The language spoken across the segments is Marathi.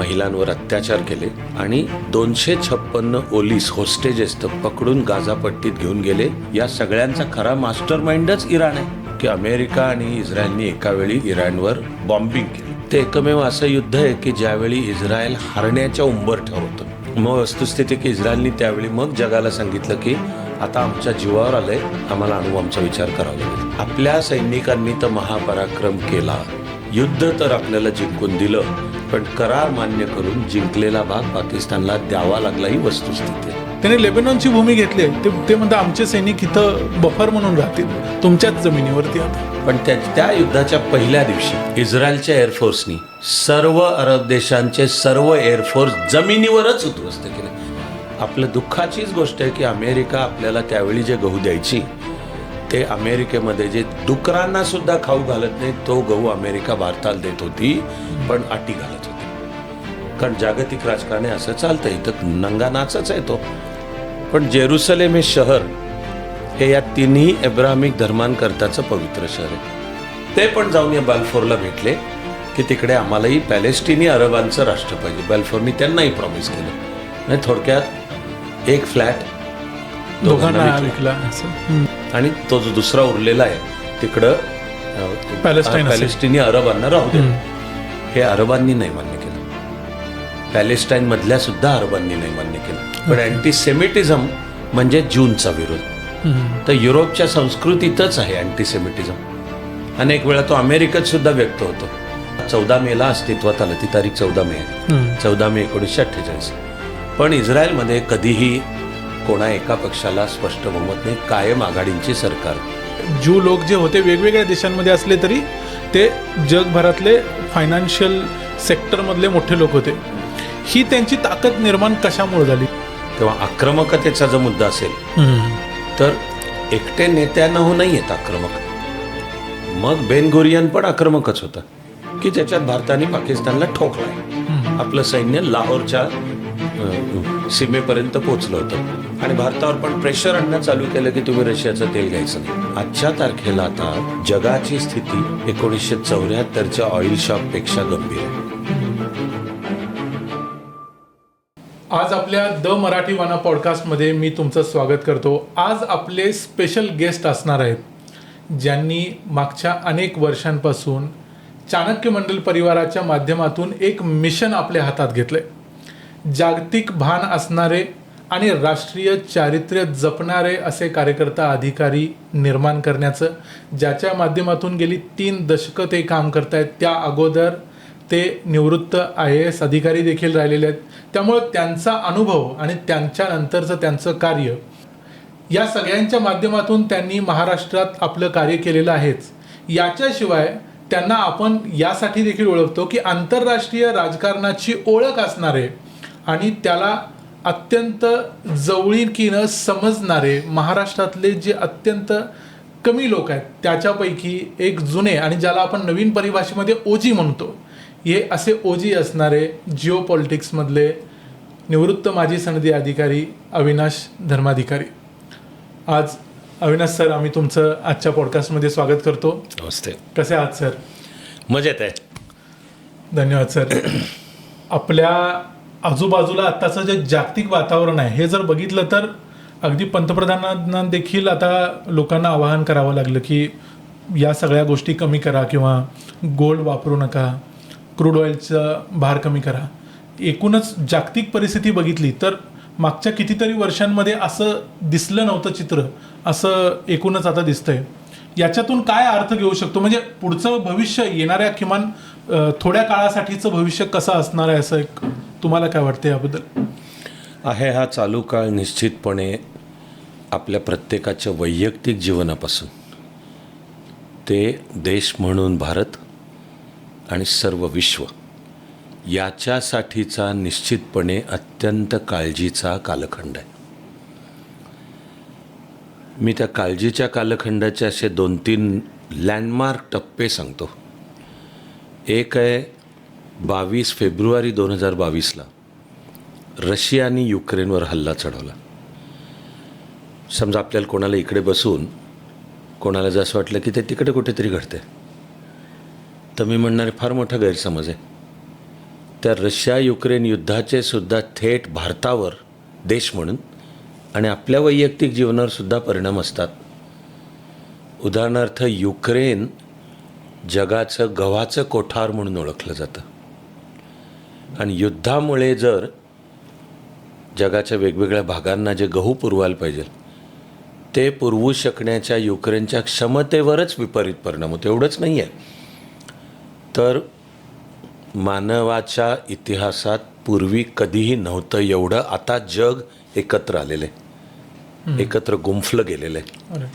महिलांवर अत्याचार केले आणि 256 ओलीस होस्टेजेस तर पकडून गाझापट्टीत घेऊन गेले. या सगळ्यांचा खरा मास्टर माइंडच इराण आहे की अमेरिका आणि इस्रायलनी एका वेळी इराणवर बॉम्बिंग केलं. ते एकमेव असं युद्ध आहे की ज्यावेळी इस्रायल हरण्याच्या उंबरठ्यावर होतं. मग वस्तुस्थिती की इस्रायलनी त्यावेळी मग जगाला सांगितलं की आता आमच्या जीवावर आलंय, आम्हाला अणुबॉम्बचा विचार करावा लागेल. आपल्या सैनिकांनी तर महापराक्रम केला, युद्ध तर आपल्याला जिंकून दिलं, पण करार मान्य करून जिंकलेला भाग पाकिस्तानला द्यावा लागला ही वस्तुस्थिती आहे. त्याने लेबनॉनची भूमी घेतली. ते म्हणतात आमचे सैनिक इथं बफर म्हणून राहतील तुमच्याच जमिनीवरती. आता पण त्या युद्धाच्या पहिल्या दिवशी इस्रायलच्या एअरफोर्सनी सर्व अरब देशांचे सर्व एअरफोर्स जमिनीवरच उद्ध्वस्त केले. आपलं दुःखाचीच गोष्ट आहे की अमेरिका आपल्याला त्यावेळी जे गहू द्यायची ते अमेरिकेमध्ये जे डुकरांना सुद्धा खाऊ घालत नाही तो गहू अमेरिका भारताला देत होती, पण अटी घालत होती. कारण जागतिक राजकारणी असं चालतं, इथं नंगा नाचच आहे तो. पण जेरुसलेम हे शहर हे या तिन्ही एब्राहमिक धर्मांकरताचं पवित्र शहर आहे. ते पण जाऊन या बाल्फोरला भेटले की तिकडे आम्हालाही पॅलेस्टिनी अरबांचं राष्ट्र पाहिजे. बाल्फोरनी त्यांनाही प्रॉमिस केलं. म्हणजे थोडक्यात एक फ्लॅट दोघांना विकला आणि तो जो दुसरा उरलेला आहे तिकडं पॅलेस्टिनी अरबांना राहू दे. हे अरबांनी नाही मान्य केलं. पॅलेस्टाईन मधल्या सुद्धा अरबांनी नाही मान्य केलं. पण अँटीसेमिटिझम म्हणजे ज्यूंचा विरोध. तर युरोपच्या संस्कृतीतच आहे अँटीसेमिटिझम. अनेक वेळा तो अमेरिकेत सुद्धा व्यक्त होतो. 14 मेला अस्तित्वात आलं, ती तारीख 14 मे आहे, 14 मे 1948. पण इस्रायलमध्ये कधीही कोणा एका पक्षाला स्पष्ट बहुमत नाही, कायम आघाडींची सरकार. ज्यू लोक जे होते वेगवेगळ्या देशांमध्ये असले तरी ते जगभरातले फायनान्शियल सेक्टरमधले मोठे लोक होते. ही त्यांची ताकद निर्माण कशामुळे झाली? तेव्हा आक्रमकतेचा जो मुद्दा असेल तर एकटे नेत्यानं नाही येत आक्रमक. मग बेन गुरियन पण आक्रमकच होता की ज्याच्यात भारताने पाकिस्तानला ठोकलाय. आपलं सैन्य लाहोरच्या सीमेपर्यंत पोहोचलं होतं आणि भारतावर पण प्रेशर आणणं चालू केलं की तुम्ही रशियाचं तेल घ्यायचं नाही. आजच्या तारखेला आता जगाची स्थिती 1974च्या ऑइल शॉक पेक्षा गंभीर आहे. आज आपल्या द मराठी वाना पॉडकास्टमध्ये मी तुमचं स्वागत करतो. आज आपले स्पेशल गेस्ट असणार आहेत ज्यांनी मागच्या अनेक वर्षांपासून चाणक्य मंडल परिवाराच्या माध्यमातून एक मिशन आपल्या हातात घेतलंय. जागतिक भान असणारे आणि राष्ट्रीय चारित्र्य जपणारे असे कार्यकर्ता अधिकारी निर्माण करण्याचं, ज्याच्या माध्यमातून गेली 3 दशकं ते काम करतायत. त्या अगोदर ते निवृत्त IAS अधिकारी देखील राहिलेले आहेत. त्यामुळं त्यांचा अनुभव आणि त्यांच्यानंतरचं त्यांचं कार्य या सगळ्यांच्या माध्यमातून त्यांनी महाराष्ट्रात आपलं कार्य केलेलं आहेच. याच्याशिवाय त्यांना आपण यासाठी देखील ओळखतो की आंतरराष्ट्रीय राजकारणाची ओळख असणारे आणि त्याला अत्यंत जवळीकीनं समजणारे महाराष्ट्रातले जे अत्यंत कमी लोक आहेत त्याच्यापैकी एक जुने आणि ज्याला आपण नवीन परिभाषेमध्ये OG म्हणतो, हे असे OG असणारे जिओ पॉलिटिक्समधले निवृत्त माजी सनदी अधिकारी अविनाश धर्माधिकारी. आज अविनाश सर, आम्ही तुमचं आजच्या पॉडकास्टमध्ये स्वागत करतो. नमस्ते. कसे आहात सर? मजेत आहे. धन्यवाद सर. आपल्या आजूबाजूला आत्ताचं जे जागतिक वातावरण आहे हे जर बघितलं तर अगदी पंतप्रधानांना देखील आता लोकांना आवाहन करावं लागलं की या सगळ्या गोष्टी कमी करा किंवा गोल्ड वापरू नका, क्रूड ऑइलचा भार कमी करा. एकूणच जागतिक परिस्थिती बघितली तर मागच्या कितीतरी वर्षांमध्ये असं दिसलं नव्हतं चित्र, असं एकूणच आता दिसतंय. याच्यातून काय अर्थ घेऊ शकतो? म्हणजे पुढचं भविष्य, येणाऱ्या किमान थोड्या काळासाठीचं भविष्य कसं असणार आहे, असं एक तुम्हाला काय वाटतं याबद्दल? आहे हा चालू काळ निश्चितपणे आपल्या प्रत्येकाच्या वैयक्तिक जीवनापासून ते देश म्हणून भारत आणि सर्व विश्व याच्यासाठीचा निश्चितपणे अत्यंत काळजीचा कालखंड आहे. मी त्या काळजीच्या कालखंडाचे असे 2-3 लँडमार्क टप्पे सांगतो. एक आहे 22 फेब्रुवारी 2022ला रशियाने युक्रेनवर हल्ला चढवला. समजा आपल्याला कोणाला इकडे बसून कोणाला जर असं वाटलं की ते तिकडे कुठेतरी घडते तर मी म्हणणार फार मोठा गैरसमज आहे. तर रशिया युक्रेन युद्धाचे सुद्धा थेट भारतावर देश म्हणून आणि आपल्या वैयक्तिक जीवनावर सुद्धा परिणाम असतात. उदाहरणार्थ युक्रेन जगाचं गव्हाचं कोठार म्हणून ओळखलं जातं आणि युद्धामुळे जर जगाच्या वेगवेगळ्या भागांना जे गहू पुरवायला पाहिजे ते पुरवू शकण्याच्या युक्रेनच्या क्षमतेवरच विपरीत परिणाम होतो. एवढंच नाही आहे तर मानवाच्या इतिहासात पूर्वी कधीही नव्हतं एवढं आता जग एकत्र आलेलं आहे, एकत्र गुंफलं गेलेलं आहे. अरे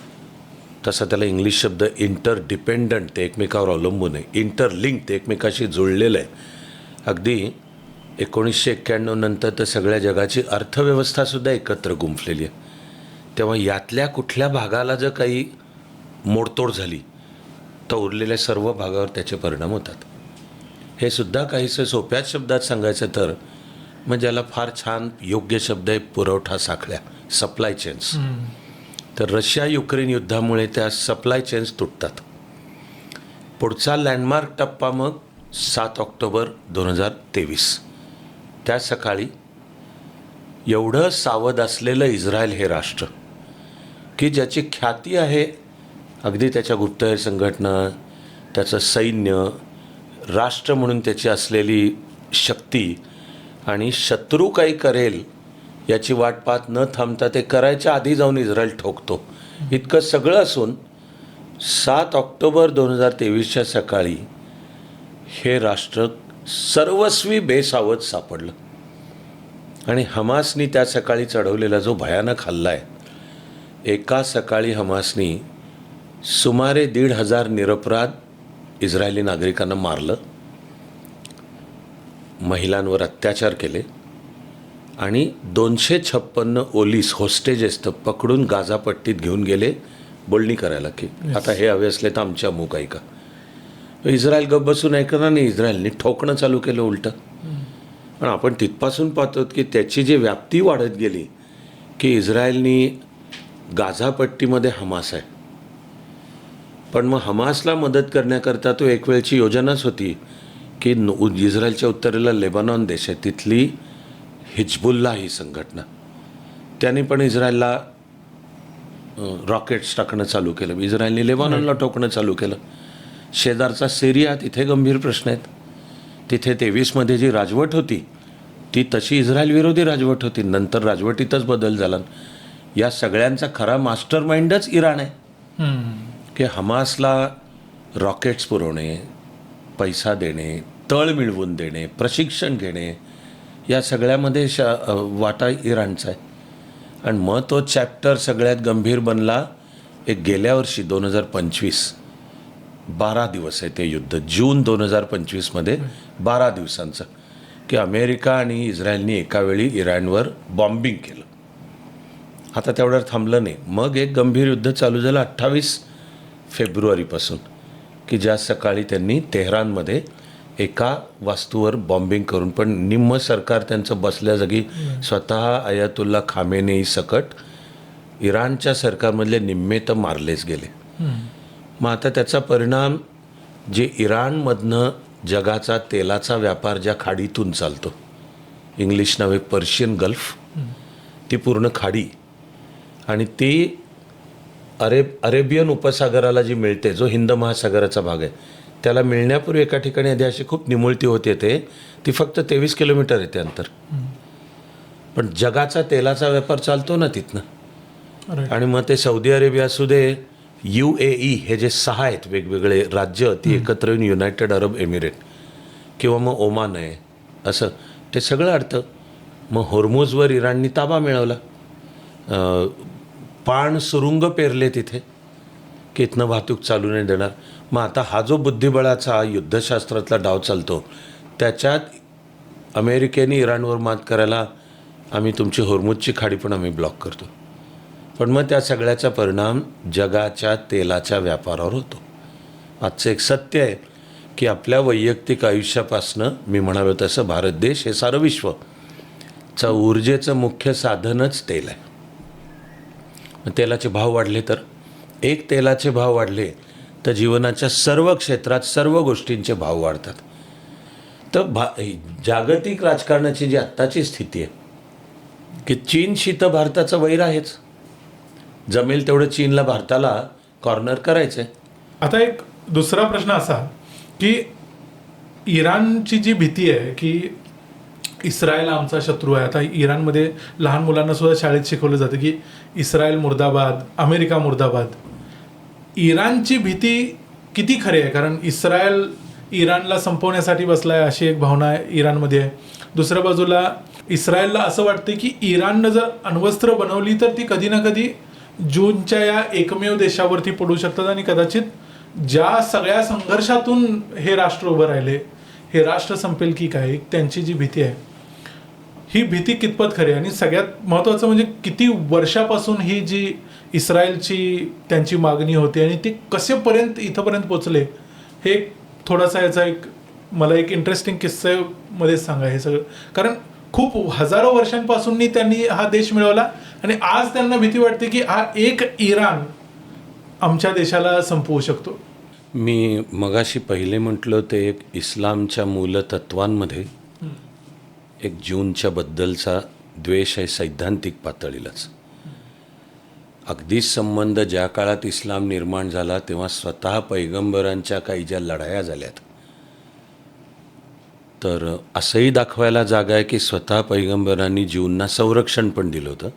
तसा त्याला इंग्लिश शब्द इंटरडिपेंडंट, ते एकमेकावर अवलंबून आहे, इंटरलिंक, ते एकमेकाशी जुळलेलं आहे. अगदी 1991 नंतर तर सगळ्या जगाची अर्थव्यवस्थासुद्धा एकत्र गुंफलेली आहे. तेव्हा यातल्या कुठल्या भागाला जर काही मोडतोड झाली तर उरलेल्या सर्व भागावर त्याचे परिणाम होतात. हे सुद्धा काहीसं सोप्याच शब्दात सांगायचं तर मग ज्याला फार छान योग्य शब्द आहे पुरवठा साखळ्या, सप्लाय चेन्स. तर रशिया युक्रेन युद्धामुळे त्या सप्लाय चेन्स तुटतात. पुढचा लँडमार्क टप्पा मग 7 ऑक्टोबर 2023. त्या सकाळी एवढं सावध असलेलं इस्रायल हे राष्ट्र की ज्याची ख्याती आहे अगदी त्याच्या गुप्तहेर संघटना, त्याचं सैन्य, राष्ट्र म्हणून त्याची असलेली शक्ती आणि शत्रू काही करेल याची वाट पाहत न थांबता ते करायच्या आधी जाऊन इस्रायल ठोकतो. इतकं सगळं असून 7 ऑक्टोबर 2023च्या सकाळी हे राष्ट्र सर्वस्वी बेसावध सापडलं आणि हमासनी त्या सकाळी चढवलेला जो भयानक हल्ला आहे, एका सकाळी हमासनी सुमारे 1,500 निरपराध इस्रायली नागरिकांना मारलं, महिलांवर अत्याचार केले आणि 256 ओलीस होस्टेजेस तर पकडून गाझापट्टीत घेऊन गेले बोलणी करायला की आता हे हवे असले तर आमच्या अमुक ऐका. इस्रायल गप्प बसून ऐकणार नाही, इस्रायलने ठोकणं चालू केलं उलटं. पण आपण तिथपासून पाहतो की त्याची जी व्याप्ती वाढत गेली की इस्रायलनी गाझापट्टीमध्ये हमास आहे, पण मग हमासला मदत करण्याकरता तो एक वेळची योजनाच होती की इस्रायलच्या उत्तरेला लेबनॉन देश आहे, तिथली हिजबुल्ला ही संघटना, त्याने पण इस्रायलला रॉकेट्स टाकणं चालू केलं. इस्रायलने लेबनॉनला ठोकणं चालू केलं. शेजारचा सिरिया, तिथे गंभीर प्रश्न आहेत. तिथे 23मध्ये जी राजवट होती ती तशी इस्रायल विरोधी राजवट होती, नंतर राजवटीतच बदल झाला. या सगळ्यांचा खरा मास्टर माइंडच इराण आहे की हमासला रॉकेट्स पुरवणे, पैसा देणे, तळ मिळवून देणे, प्रशिक्षण घेणे, या सगळ्यामध्ये वाटा इराणचा आहे. आणि मग तो चॅप्टर सगळ्यात गंभीर बनला एक गेल्या वर्षी 2025. 12 दिवस आहे ते युद्ध, जून 2025मध्ये 12 दिवसांचं, की अमेरिका आणि इस्रायलनी एका वेळी इराणवर बॉम्बिंग केलं. आता तेवढ्यावर थांबलं नाही, मग एक गंभीर युद्ध चालू झालं 28 फेब्रुवारीपासून, की ज्या सकाळी त्यांनी तेहरानमध्ये एका वास्तूवर बॉम्बिंग करून, पण निम्म सरकार त्यांचं बसल्या जागी, स्वतः अयातुल्ला खामेनेई सकट इराणच्या सरकारमधले निम्मे तर मारलेच गेले. मग आता त्याचा परिणाम जे इराणमधनं जगाचा तेलाचा व्यापार ज्या खाडीतून चालतो, इंग्लिश नावे पर्शियन गल्फ, ती पूर्ण खाडी आणि ती अरेबियन उपसागराला जी मिळते, जो हिंद महासागराचा भाग आहे, त्याला मिळण्यापूर्वी एका ठिकाणी आधी अशी खूप निमुळती होत येते, ती फक्त 23 किलोमीटर येते अंतर. पण जगाचा तेलाचा व्यापार चालतो ना तिथनं. आणि मग ते सौदी अरेबिया असू दे, UAE, हे जे 6 आहेत वेगवेगळे राज्य, ती एकत्र येऊन युनायटेड अरब एमिरेट, किंवा मग ओमान आहे, असं ते सगळं अडतं. मग होर्मुजवर इराणनी ताबा मिळवला, पाण सुरुंग पेरले तिथे की इथनं वाहतूक चालू नाही देणार. मग आता हा जो बुद्धिबळाचा युद्धशास्त्रातला डाव चालतो, त्याच्यात अमेरिकेने इराणवर मात करायला आम्ही तुमची होर्मुजची खाडी पण आम्ही ब्लॉक करतो. पण मग त्या सगळ्याचा परिणाम जगाच्या तेलाच्या व्यापारावर होतो. आजचं एक सत्य आहे की आपल्या वैयक्तिक आयुष्यापासनं मी म्हणालो तसं भारत देश हे सारं विश्वचं ऊर्जेचं मुख्य साधनच तेल आहे. मग तेलाचे भाव वाढले तर, एक तेलाचे भाव वाढले तर जीवनाच्या सर्व क्षेत्रात सर्व गोष्टींचे भाव वाढतात. तर जागतिक राजकारणाची जी आत्ताची स्थिती आहे की चीनशी तर भारताचं वैर आहेच, जमेल तेवढं चीनला भारताला कॉर्नर करायचं आहे. आता एक दुसरा प्रश्न असा की इराणची जी भीती आहे की इस्रायल आमचा शत्रू आहे. आता इराणमध्ये लहान मुलांना सुद्धा शाळेत शिकवलं जातं की इस्रायल मुर्दाबाद, अमेरिका मुर्दाबाद. इराणची भीती किती खरी आहे? कारण इस्रायल इराणला संपवण्यासाठी बसलाय अशी एक भावना इराणमध्ये आहे. दुसऱ्या बाजूला इस्रायलला असं वाटतं की इराणनं जर अण्वस्त्र बनवली तर ती कधी ना कधी जूनच्या या एकमेव देशावरती पडू शकतात आणि कदाचित ज्या सगळ्या संघर्षातून हे राष्ट्र उभं राहिले, हे राष्ट्र संपेल की काय, त्यांची जी भीती आहे ही भीती कितपत खरी आहे? आणि सगळ्यात महत्त्वाचं म्हणजे किती वर्षापासून ही जी इस्रायलची त्यांची मागणी होती आणि ते कसेपर्यंत इथंपर्यंत पोचले, हे थोडासा याचा एक मला एक इंटरेस्टिंग किस्सेमध्ये सांगा हे सगळं. कारण खूप हजारो वर्षांपासून त्यांनी हा देश मिळवला आणि आज त्यांना भीती वाटते की हा एक इराण आमच्या देशाला संपवू शकतो. मी मगाशी पहिले म्हटलं ते एक इस्लामच्या मूलतत्वांमध्ये एक जूनच्या बद्दलचा द्वेष आहे सैद्धांतिक पातळीलाच. अगदीच संबंध ज्या काळात इस्लाम निर्माण झाला तेव्हा स्वतः पैगंबरांच्या काही ज्या लढाया झाल्यात, तर असंही दाखवायला जागा आहे की स्वतः पैगंबरांनी ज्यूंना संरक्षण पण दिलं होतं,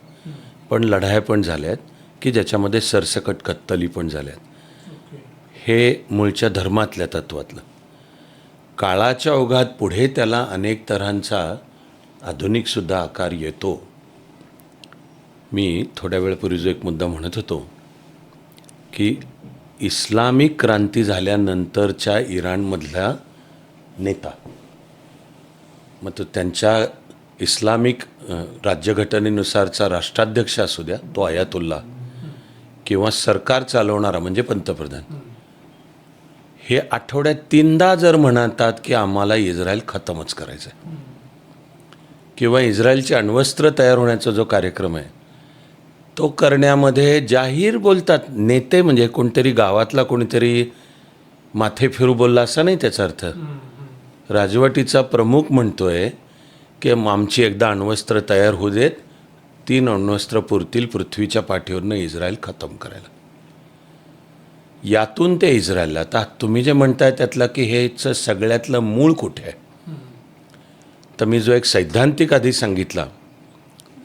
पण लढाया पण झाल्यात की ज्याच्यामध्ये सरसकट कत्तली पण झाल्यात. हे मूळच्या धर्मातल्या तत्वातलं. काळाच्या ओघात पुढे त्याला अनेक तऱ्हांचा आधुनिकसुद्धा आकार येतो. मी थोड्या वेळापूर्वी जो एक मुद्दा म्हणत होतो की इस्लामिक क्रांती झाल्यानंतरच्या इराणमधला नेता, मग तो त्यांच्या इस्लामिक राज्यघटनेनुसारचा राष्ट्राध्यक्ष असू द्या, तो अयातुल्ला, किंवा सरकार चालवणारा म्हणजे पंतप्रधान, हे आठवड्यात 3दा जर म्हणतात की आम्हाला इस्रायल खतमच करायचं आहे किंवा इस्रायलचे अण्वस्त्र तयार होण्याचा जो कार्यक्रम आहे तो करण्यामध्ये जाहीर बोलतात. नेते म्हणजे कोणतरी गावातला कोणीतरी माथे फिरू बोलला असा नाही त्याचा अर्थ. राजवटीचा प्रमुख म्हणतोय की आमची एकदा अण्वस्त्र तयार होऊ देत, 3 अण्वस्त्र पुरतील पृथ्वीच्या पाठीवरनं इस्रायल खतम करायला. यातून ते इस्रायलला, आता तुम्ही जे म्हणताय त्यातलं की हेच सगळ्यातलं मूळ कुठे आहे, तर मी जो एक सैद्धांतिक आधी सांगितला,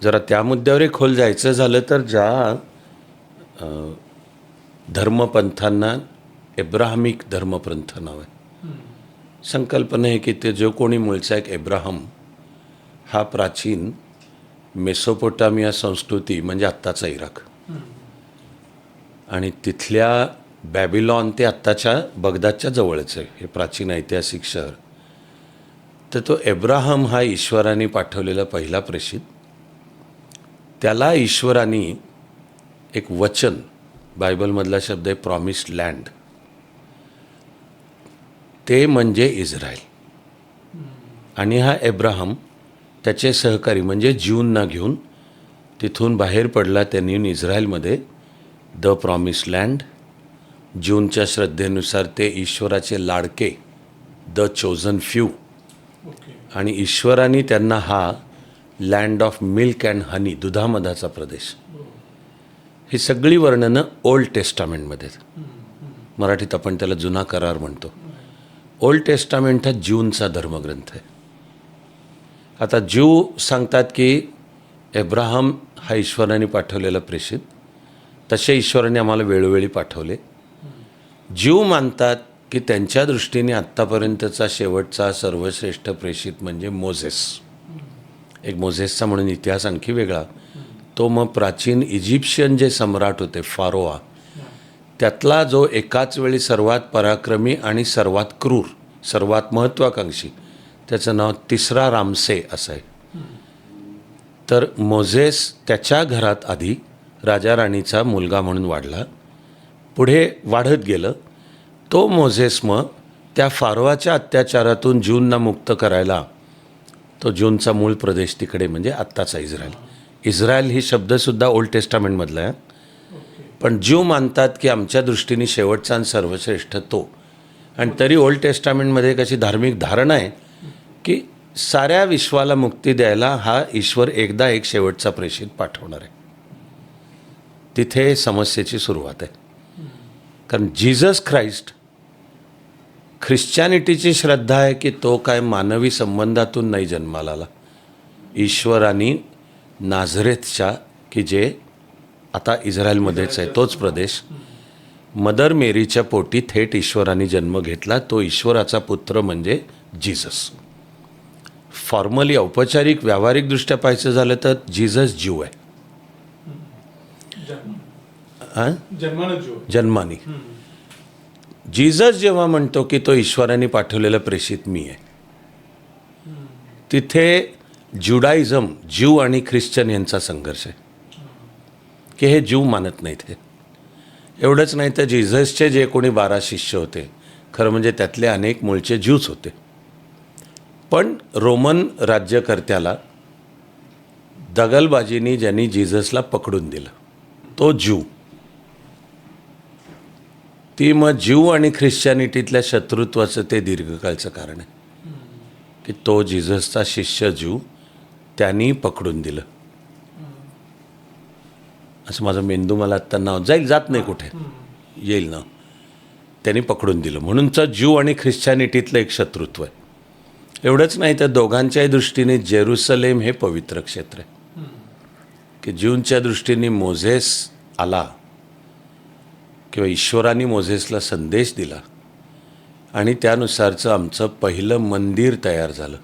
जरा त्या मुद्द्यावर खोल जायचं झालं तर ज्या धर्मपंथांना एब्राहमिक धर्मपंथ नाव आहे, संकल्पना आहे की ते जो कोणी मूळचा एक एब्राहम हा प्राचीन मेसोपोटामिया संस्कृती म्हणजे आत्ताचा इराक आणि तिथल्या बॅबिलॉन ते आत्ताच्या बगदादच्या जवळच आहे हे प्राचीन ऐतिहासिक शहर. तर तो एब्राहम हा ईश्वराने पाठवलेला पहिला प्रेषित, त्याला ईश्वराने एक वचन, बायबलमधला शब्द आहे प्रॉमिस्ड लँड, ते म्हणजे इस्रायल. आणि हा एब्राहम त्याचे सहकारी म्हणजे ज्यूंना घेऊन तिथून बाहेर पडला. त्यांनी इस्रायलमध्ये द प्रॉमिस्ड लँड, ज्यूंच्या श्रद्धेनुसार ते ईश्वराचे लाडके, द चोजन फ्यू, आणि ईश्वराने त्यांना हा लँड ऑफ मिल्क अँड हनी, दुधामधाचा प्रदेश, ही सगळी वर्णनं ओल्ड टेस्टामेंटमध्ये. मराठीत आपण त्याला जुना करार म्हणतो. ओल्ड टेस्टामेंट हा ज्यूंचा धर्मग्रंथ आहे. आता ज्यू सांगतात की एब्राहम हा ईश्वराने पाठवलेला प्रेषित, तसे ईश्वराने आम्हाला वेळोवेळी पाठवले. ज्यू मानतात की त्यांच्या दृष्टीने आत्तापर्यंतचा शेवटचा सर्वश्रेष्ठ प्रेषित म्हणजे मोझेस. एक मोझेसचा म्हणून इतिहास आणखी वेगळा, तो मग प्राचीन इजिप्शियन जे सम्राट होते फारोआ, त्यातला जो एकाच वेळी सर्वात पराक्रमी आणि सर्वात क्रूर, सर्वात महत्त्वाकांक्षी, त्याचं नाव तिसरा रामसे असं आहे. तर मोझेस त्याच्या घरात आधी राजा राणीचा मुलगा म्हणून वाढला, पुढे वाढत गेलं. तो मोझेस मग त्या फारोआच्या अत्याचारातून ज्यूंना मुक्त करायला, तो ज्यूंचा मूळ प्रदेश तिकडे म्हणजे आत्ताचा इस्रायल. इस्रायल ही शब्दसुद्धा ओल्ड टेस्टामेंटमधला आहे, पण ज्यू मानतात की आमच्या दृष्टीने शेवटचा आणि सर्वश्रेष्ठ तो. आणि तरी ओल्ड टेस्टामेंटमध्ये एक अशी धार्मिक धारणा आहे की साऱ्या विश्वाला मुक्ती द्यायला हा ईश्वर एकदा एक शेवटचा प्रेषित पाठवणार आहे. तिथे समस्येची सुरुवात आहे. कारण जीसस ख्राइस्ट, ख्रिश्चॅनिटीची श्रद्धा आहे की तो काय मानवी संबंधातून नाही जन्माला आला. ईश्वराने नाझरेथच्या, की जे आता इस्रायलमध्येच आहे तोच प्रदेश, मदर मेरीच्या पोटी थेट ईश्वराने जन्म घेतला. तो ईश्वराचा पुत्र म्हणजे जीसस. फॉर्मली औपचारिक व्यावहारिकदृष्ट्या पाहायचं झालं तर जीसस ज्यू आहे. जन्माने. जीसस जेव्हा म्हणतो की तो ईश्वराने पाठवलेला प्रेषित मी आहे, तिथे ज्युडाइझम, ज्यू आणि ख्रिश्चन यांचा संघर्ष आहे की हे ज्यू मानत नाहीत. हे एवढंच नाही तर जीससचे जे कोणी 12 शिष्य होते, खरं म्हणजे त्यातले अनेक मूळचे ज्यूच होते. पण रोमन राज्यकर्त्याला दगलबाजीने ज्यांनी जीससला पकडून दिलं तो ज्यू. ती मग ज्यू आणि ख्रिश्चॅनिटीतल्या शत्रुत्वाचं ते दीर्घकाळचं कारण आहे की तो जीससचा शिष्य ज्यू त्यांनी पकडून दिलं. असं माझं मेंदू मला आत्ता नाव जात नाही कुठे येईल ना, त्यांनी पकडून दिलं. म्हणूनचं ज्यू आणि ख्रिश्चॅनिटीतलं एक शत्रुत्व आहे. एवढंच नाही तर दोघांच्याही दृष्टीने जेरुसलेम हे पवित्र क्षेत्र आहे की ज्यूंच्या दृष्टीने मोझेस आला किंवा ईश्वराने मोझेसला संदेश दिला आणि त्यानुसारचं आमचं पहिलं मंदिर तयार झालं.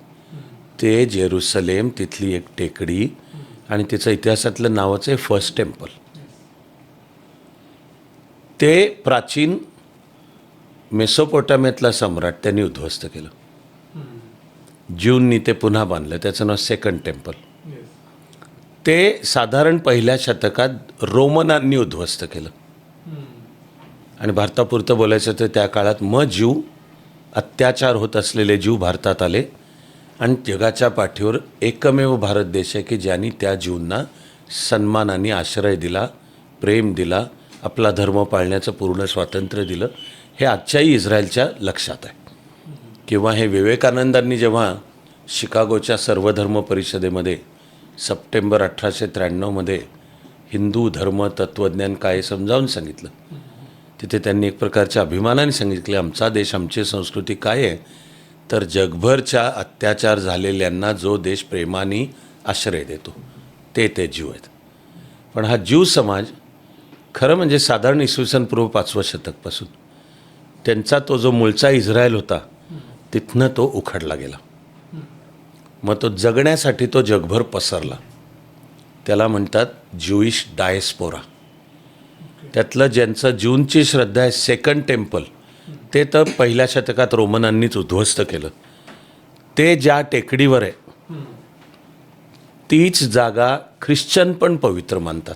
ते जेरुसलेम, तिथली एक टेकडी आणि तिचं इतिहासातलं नावाचं आहे फर्स्ट टेम्पल. ते प्राचीन मेसोपोटामियातला सम्राट त्यांनी उद्ध्वस्त केलं. ज्यूंनी ते पुन्हा बांधलं, त्याचं नाव सेकंड टेम्पल. ते साधारण पहिल्या शतकात रोमनांनी उद्ध्वस्त केलं. आणि भारतापुरतं बोलायचं तर त्या काळात ज्यू, अत्याचार होत असलेले ज्यू भारतात आले आणि जगाच्या पाठीवर एकमेव भारत देश आहे की ज्यांनी त्या ज्यूंना सन्मानाने आश्रय दिला, प्रेम दिला, आपला धर्म पाळण्याचं पूर्ण स्वातंत्र्य दिलं. हे आजच्याही इस्रायलच्या लक्षात आहे. किंवा हे विवेकानंदांनी जेव्हा शिकागोच्या सर्वधर्म परिषदेमध्ये सप्टेंबर 1893 हिंदू धर्म तत्त्वज्ञान काय समजावून सांगितलं, तिथे त्यांनी एक प्रकारच्या अभिमानाने सांगितले, आमचा देश, आमची संस्कृती काय आहे तर जगभरच्या अत्याचार झालेल्यांना जो देश प्रेमाने आश्रय देतो ते ज्यू आहेत. पण हा ज्यू समाज खरं म्हणजे साधारण इसवी पूर्व 5वं शतकपासून त्यांचा तो जो मूळचा इस्रायल होता तिथनं तो उखडला गेला. मग तो जगण्यासाठी तो जगभर पसरला. त्याला म्हणतात ज्यूइश डायस्पोरा. त्यातलं ज्यांचं ज्यूंची श्रद्धा आहे सेकंड टेम्पल, ते तर पहिल्या शतकात रोमनांनीच उद्ध्वस्त केलं. ते ज्या टेकडीवर आहे तीच जागा ख्रिश्चन पण पवित्र मानतात.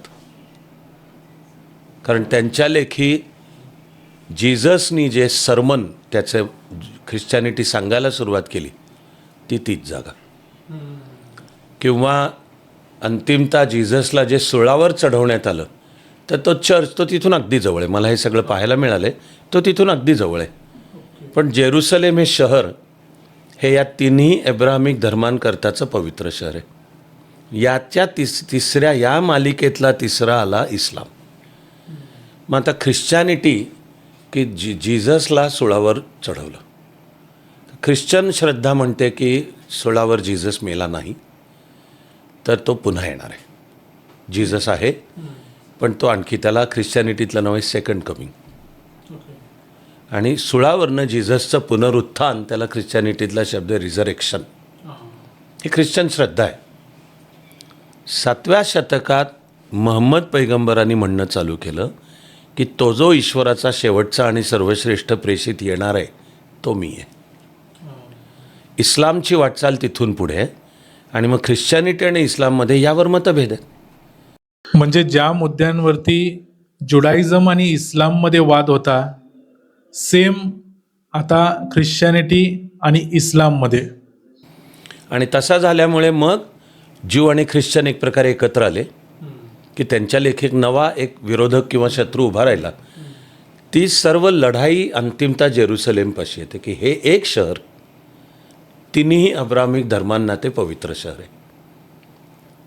कारण त्यांच्या लेखी जीससनी जे सरमन त्याचं ख्रिश्चॅनिटी सांगायला सुरुवात केली तीच जागा. किंवा अंतिमता जीससला जे सुळावर चढवण्यात आलं तर तो चर्च तो तिथून अगदी जवळ आहे. मला हे सगळं पाहायला मिळालं आहे, तो तिथून अगदी जवळ आहे. पण जेरुसलेम हे शहर हे या तिन्ही एब्राहमिक धर्मांकरताचं पवित्र शहर आहे. याच्या तिसऱ्या या मालिकेतला तिसरा आला इस्लाम. मग आता ख्रिश्चॅनिटी की जीससला सुळावर चढवलं. ख्रिश्चन श्रद्धा म्हणते की सुळावर जीसस मेला नाही तर तो पुन्हा येणार आहे. जीसस आहे पण तो आणखी, त्याला ख्रिश्चॅनिटीतलं नाव आहे सेकंड कमिंग. आणि सुळावरनं जीससचं पुनरुत्थान, त्याला ख्रिश्चॅनिटीतला शब्द रिझरेक्शन. ही ख्रिश्चन श्रद्धा आहे. 7व्या शतकात महम्मद पैगंबरांनी म्हणणं चालू केलं की तो जो ईश्वराचा शेवटचा आणि सर्वश्रेष्ठ प्रेषित येणार आहे तो मी आहे. इस्लामची वाटचाल तिथून पुढे आहे. आणि मग ख्रिश्चॅनिटी आणि इस्लाममध्ये यावर मतभेद आहेत. म्हणजे ज्या मुद्द्यांवरती जुडाइझम आणि इस्लाममध्ये वाद होता, सेम आता ख्रिश्चॅनिटी आणि इस्लाममध्ये. आणि तसा झाल्यामुळे मग ज्यू आणि ख्रिश्चन एक प्रकारे एकत्र आले की त्यांच्या लेखी एक नवा एक विरोधक किंवा शत्रू उभा राहिला. ती सर्व लढाई अंतिमता जेरुसलेमपाशी येते की हे एक शहर तिन्ही अब्राहमिक धर्मांना ते पवित्र शहर आहे.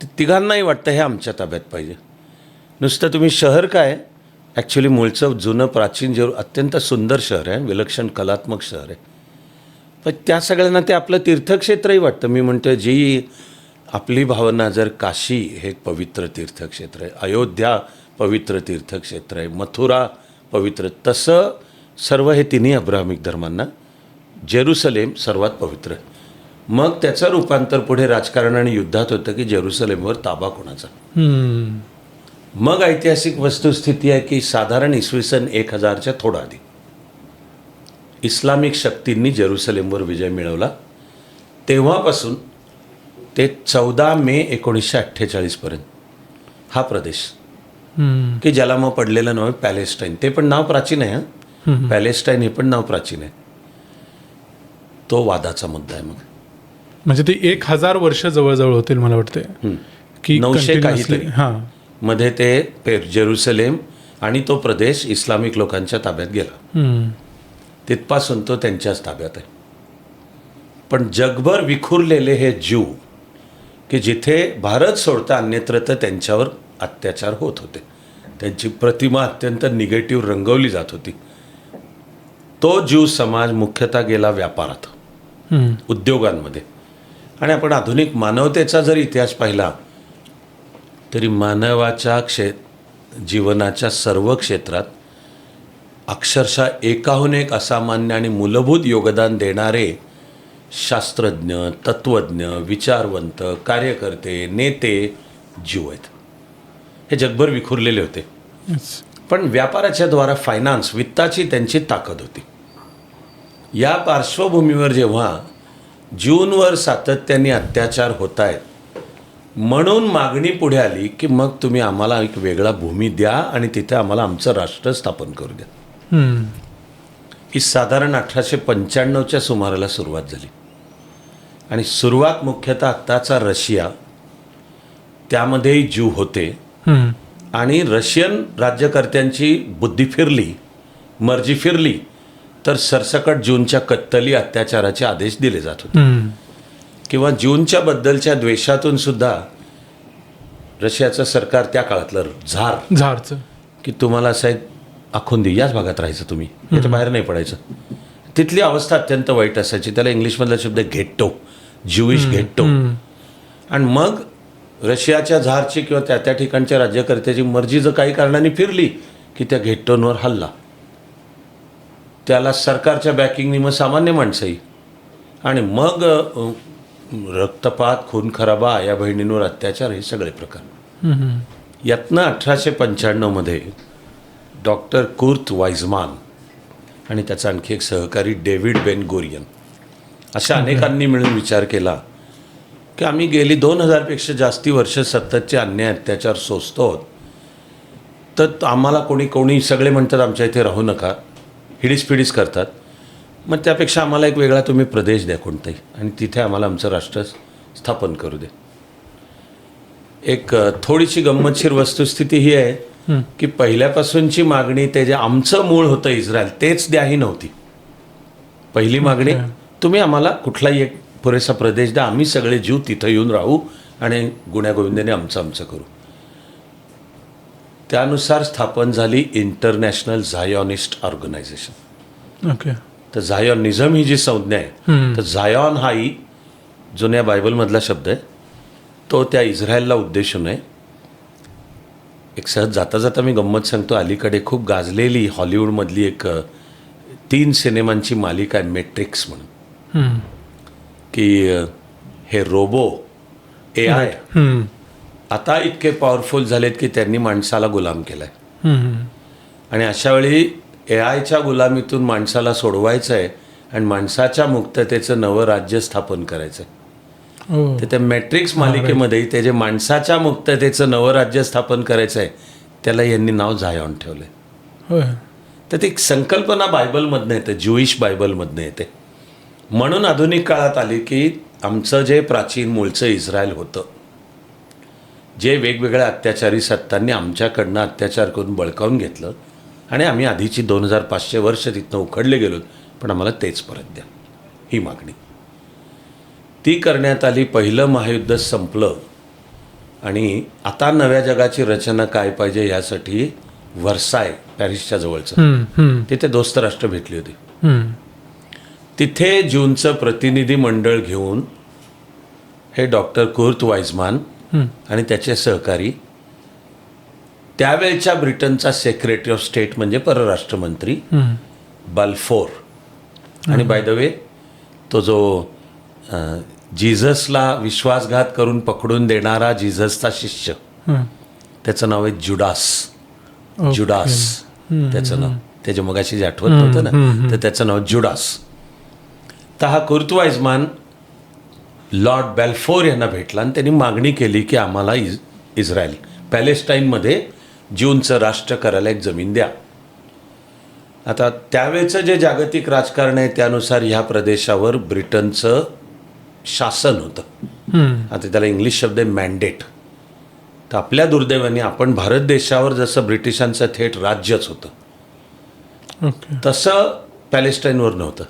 ते तिघांनाही वाटतं हे आमच्या ताब्यात पाहिजे. नुसतं तुम्ही शहर काय, ॲक्च्युली मूळचं जुनं प्राचीन अत्यंत सुंदर शहर आहे, विलक्षण कलात्मक शहर आहे. पण त्या सगळ्यांना ते आपलं तीर्थक्षेत्रही वाटतं. मी म्हणतो जी आपली भावना, जर काशी हे पवित्र तीर्थक्षेत्र आहे, अयोध्या पवित्र तीर्थक्षेत्र आहे, मथुरा पवित्र, तसं सर्व हे तिन्ही अब्राहमिक धर्मांना जेरुसलेम सर्वात पवित्र आहे. मग त्याचं रूपांतर पुढे राजकारण आणि युद्धात होतं की जेरुसलेमवर ताबा कोणाचा. मग ऐतिहासिक वस्तुस्थिती आहे की साधारण इसवी सन 1000च्या थोडा आधी इस्लामिक शक्तींनी जेरुसलेमवर विजय मिळवला. तेव्हापासून ते 14 मे 1948 पर्यंत हा प्रदेश की ज्याला मग पडलेलं नाव आहे पॅलेस्टाईन. ते पण नाव प्राचीन आहे. पॅलेस्टाईन हे पण नाव प्राचीन आहे. तो वादाचा मुद्दा आहे. मग म्हणजे ते 1000 वर्ष जवळजवळ होतील मला वाटते की 900 काहीतरी हां मध्ये ते जेरुसलेम आणि तो प्रदेश इस्लामिक लोकांच्या ताब्यात गेला. तिथपासून तो त्यांच्याच ताब्यात आहे. पण जगभर विखुरलेले हे ज्यू की जिथे भारत सोडता अन्यत्र तर त्यांच्यावर अत्याचार होत होते, त्यांची प्रतिमा अत्यंत निगेटिव्ह रंगवली जात होती. तो ज्यू समाज मुख्यतः गेला व्यापारात, उद्योगांमध्ये. आणि आपण आधुनिक मानवतेचा जर इतिहास पाहिला तरी मानवाच्या जीवनाच्या सर्व क्षेत्रात अक्षरशः एकाहून एक असामान्य आणि मूलभूत योगदान देणारे शास्त्रज्ञ, तत्त्वज्ञ, विचारवंत, कार्यकर्ते, नेते ज्यू आहेत. हे जगभर विखुरलेले होते. पण व्यापाराच्या द्वारा फायनान्स, वित्ताची त्यांची ताकद होती. या पार्श्वभूमीवर जेव्हा ज्यूंवर सातत्याने अत्याचार होत आहेत म्हणून मागणी पुढे आली की मग तुम्ही आम्हाला एक वेगळा भूमी द्या आणि तिथे आम्हाला आमचं राष्ट्र स्थापन करू द्या. ही साधारण 1895च्या सुमाराला सुरुवात झाली. आणि सुरुवात मुख्यतः आत्ताचा रशिया, त्यामध्येही ज्यू होते. आणि रशियन राज्यकर्त्यांची बुद्धी फिरली, मर्जी फिरली तर सरसकट ज्यूंच्या कत्तली, अत्याचाराचे आदेश दिले जात होते. किंवा ज्यूंच्या बद्दलच्या द्वेषातून सुद्धा रशियाचं सरकार त्या काळातलं झारचं की तुम्हाला साहेब आखून देऊ, याच भागात राहायचं, तुम्ही याच्या बाहेर नाही पडायचं. तिथली अवस्था अत्यंत वाईट असायची. त्याला इंग्लिशमधला शब्द घेट्टो, ज्यूइश घेट्टो. आणि मग रशियाच्या झारची किंवा त्या ठिकाणच्या राज्यकर्त्याची मर्जी जर काही कारणाने फिरली की त्या घेट्टोंवर हल्ला, त्याला सरकारच्या बॅकिंगनी मग सामान्य माणसंही, आणि मग रक्तपात, खून खराबा, आया बहिणींवर अत्याचार, हे सगळे प्रकार. यातनं 1895मध्ये डॉक्टर कुर्ट वाइझमान आणि त्याचा आणखी एक सहकारी डेव्हिड बेन गोरियन अशा अनेकांनी मिळून विचार केला की आम्ही गेली 2000पेक्षा जास्ती वर्ष सततचे अन्याय अत्याचार सोसतो, तर आम्हाला कोणी सगळे म्हणतात आमच्या इथे राहू नका, हिडीस करतात. मग त्यापेक्षा आम्हाला एक वेगळा तुम्ही प्रदेश द्या कोणताही, आणि तिथे आम्हाला आमचं राष्ट्र स्थापन करू दे. एक थोडीशी गंमतशीर वस्तुस्थिती ही आहे की पहिल्यापासूनची मागणी, ते जे आमचं मूळ होतं इस्रायल, तेच द्याही नव्हती. पहिली मागणी तुम्ही आम्हाला कुठलाही एक पुरेसा प्रदेश द्या, आम्ही सगळे जीव तिथं येऊन राहू आणि गुण्यागोविंदाने आमचं करू. त्यानुसार स्थापन झाली इंटरनॅशनल झायोनिस्ट ऑर्गनायझेशन. ओके. तर झायोनिझम ही जी संज्ञा आहे, तर झायॉन हाही जुन्या बायबलमधला शब्द आहे, तो त्या इस्रायलला उद्देशून आहे. एक सहज जाता जाता मी गंमत सांगतो. अलीकडे खूप गाजलेली हॉलिवूडमधली एक 3 सिनेमांची मालिका आहे मॅट्रिक्स म्हणून, की हे रोबो AI आता इतके पॉवरफुल झालेत की त्यांनी माणसाला गुलाम केलाय. आणि अशा वेळी AIच्या गुलामीतून माणसाला सोडवायचं आहे आणि माणसाच्या मुक्ततेचं नवं राज्य स्थापन करायचं आहे. तर त्या मॅट्रिक्स मालिकेमध्ये ते जे माणसाच्या मुक्ततेचं नवं राज्य स्थापन करायचं आहे त्याला यांनी नाव झायॉन ठेवलंय. तर ती संकल्पना बायबलमधनं येते, ज्यूइश बायबलमधनं येते. म्हणून आधुनिक काळात आली की आमचं जे प्राचीन मूळचं इस्रायल होतं, जे वेगवेगळ्या अत्याचारी सत्तांनी आमच्याकडनं अत्याचार करून बळकावून घेतलं आणि आम्ही आधीची 2500 वर्ष तिथनं उखडले गेलो, पण आम्हाला तेच परत द्या, ही मागणी. ती करण्यात आली. पहिलं महायुद्ध संपलं आणि आता नव्या जगाची रचना काय पाहिजे यासाठी वर्साय पॅरिसच्या जवळचं तिथे दोस्त राष्ट्र भेटली होती. तिथे जूनचं प्रतिनिधी मंडळ घेऊन हे डॉक्टर कुर्ट वाइझमान आणि त्याचे सहकारी, त्यावेळच्या ब्रिटनचा सेक्रेटरी ऑफ स्टेट म्हणजे परराष्ट्र मंत्री बाल्फोर, आणि बाय द वे तो जो जीझसला विश्वासघात करून पकडून देणारा जीझसचा शिष्य, त्याचं नाव आहे जुडास त्याचं नाव, त्याच्या मगाशी जे आठवत नव्हतं ना, तर त्याचं नाव जुडास. तर हा कुर्ट वाइझमान लॉर्ड बॅल्फोर यांना भेटला आणि त्यांनी मागणी केली की आम्हाला इस्रायल पॅलेस्टाईनमध्ये ज्यूंचं राष्ट्र करायला एक जमीन द्या. आता त्यावेळेचं जे जागतिक राजकारण आहे त्यानुसार ह्या प्रदेशावर ब्रिटनचं शासन होतं. आता त्याला इंग्लिश शब्द आहे मॅन्डेट. तर आपल्या दुर्दैवाने आपण भारत देशावर जसं ब्रिटिशांचं थेट राज्यच होतं तसं पॅलेस्टाईनवर नव्हतं.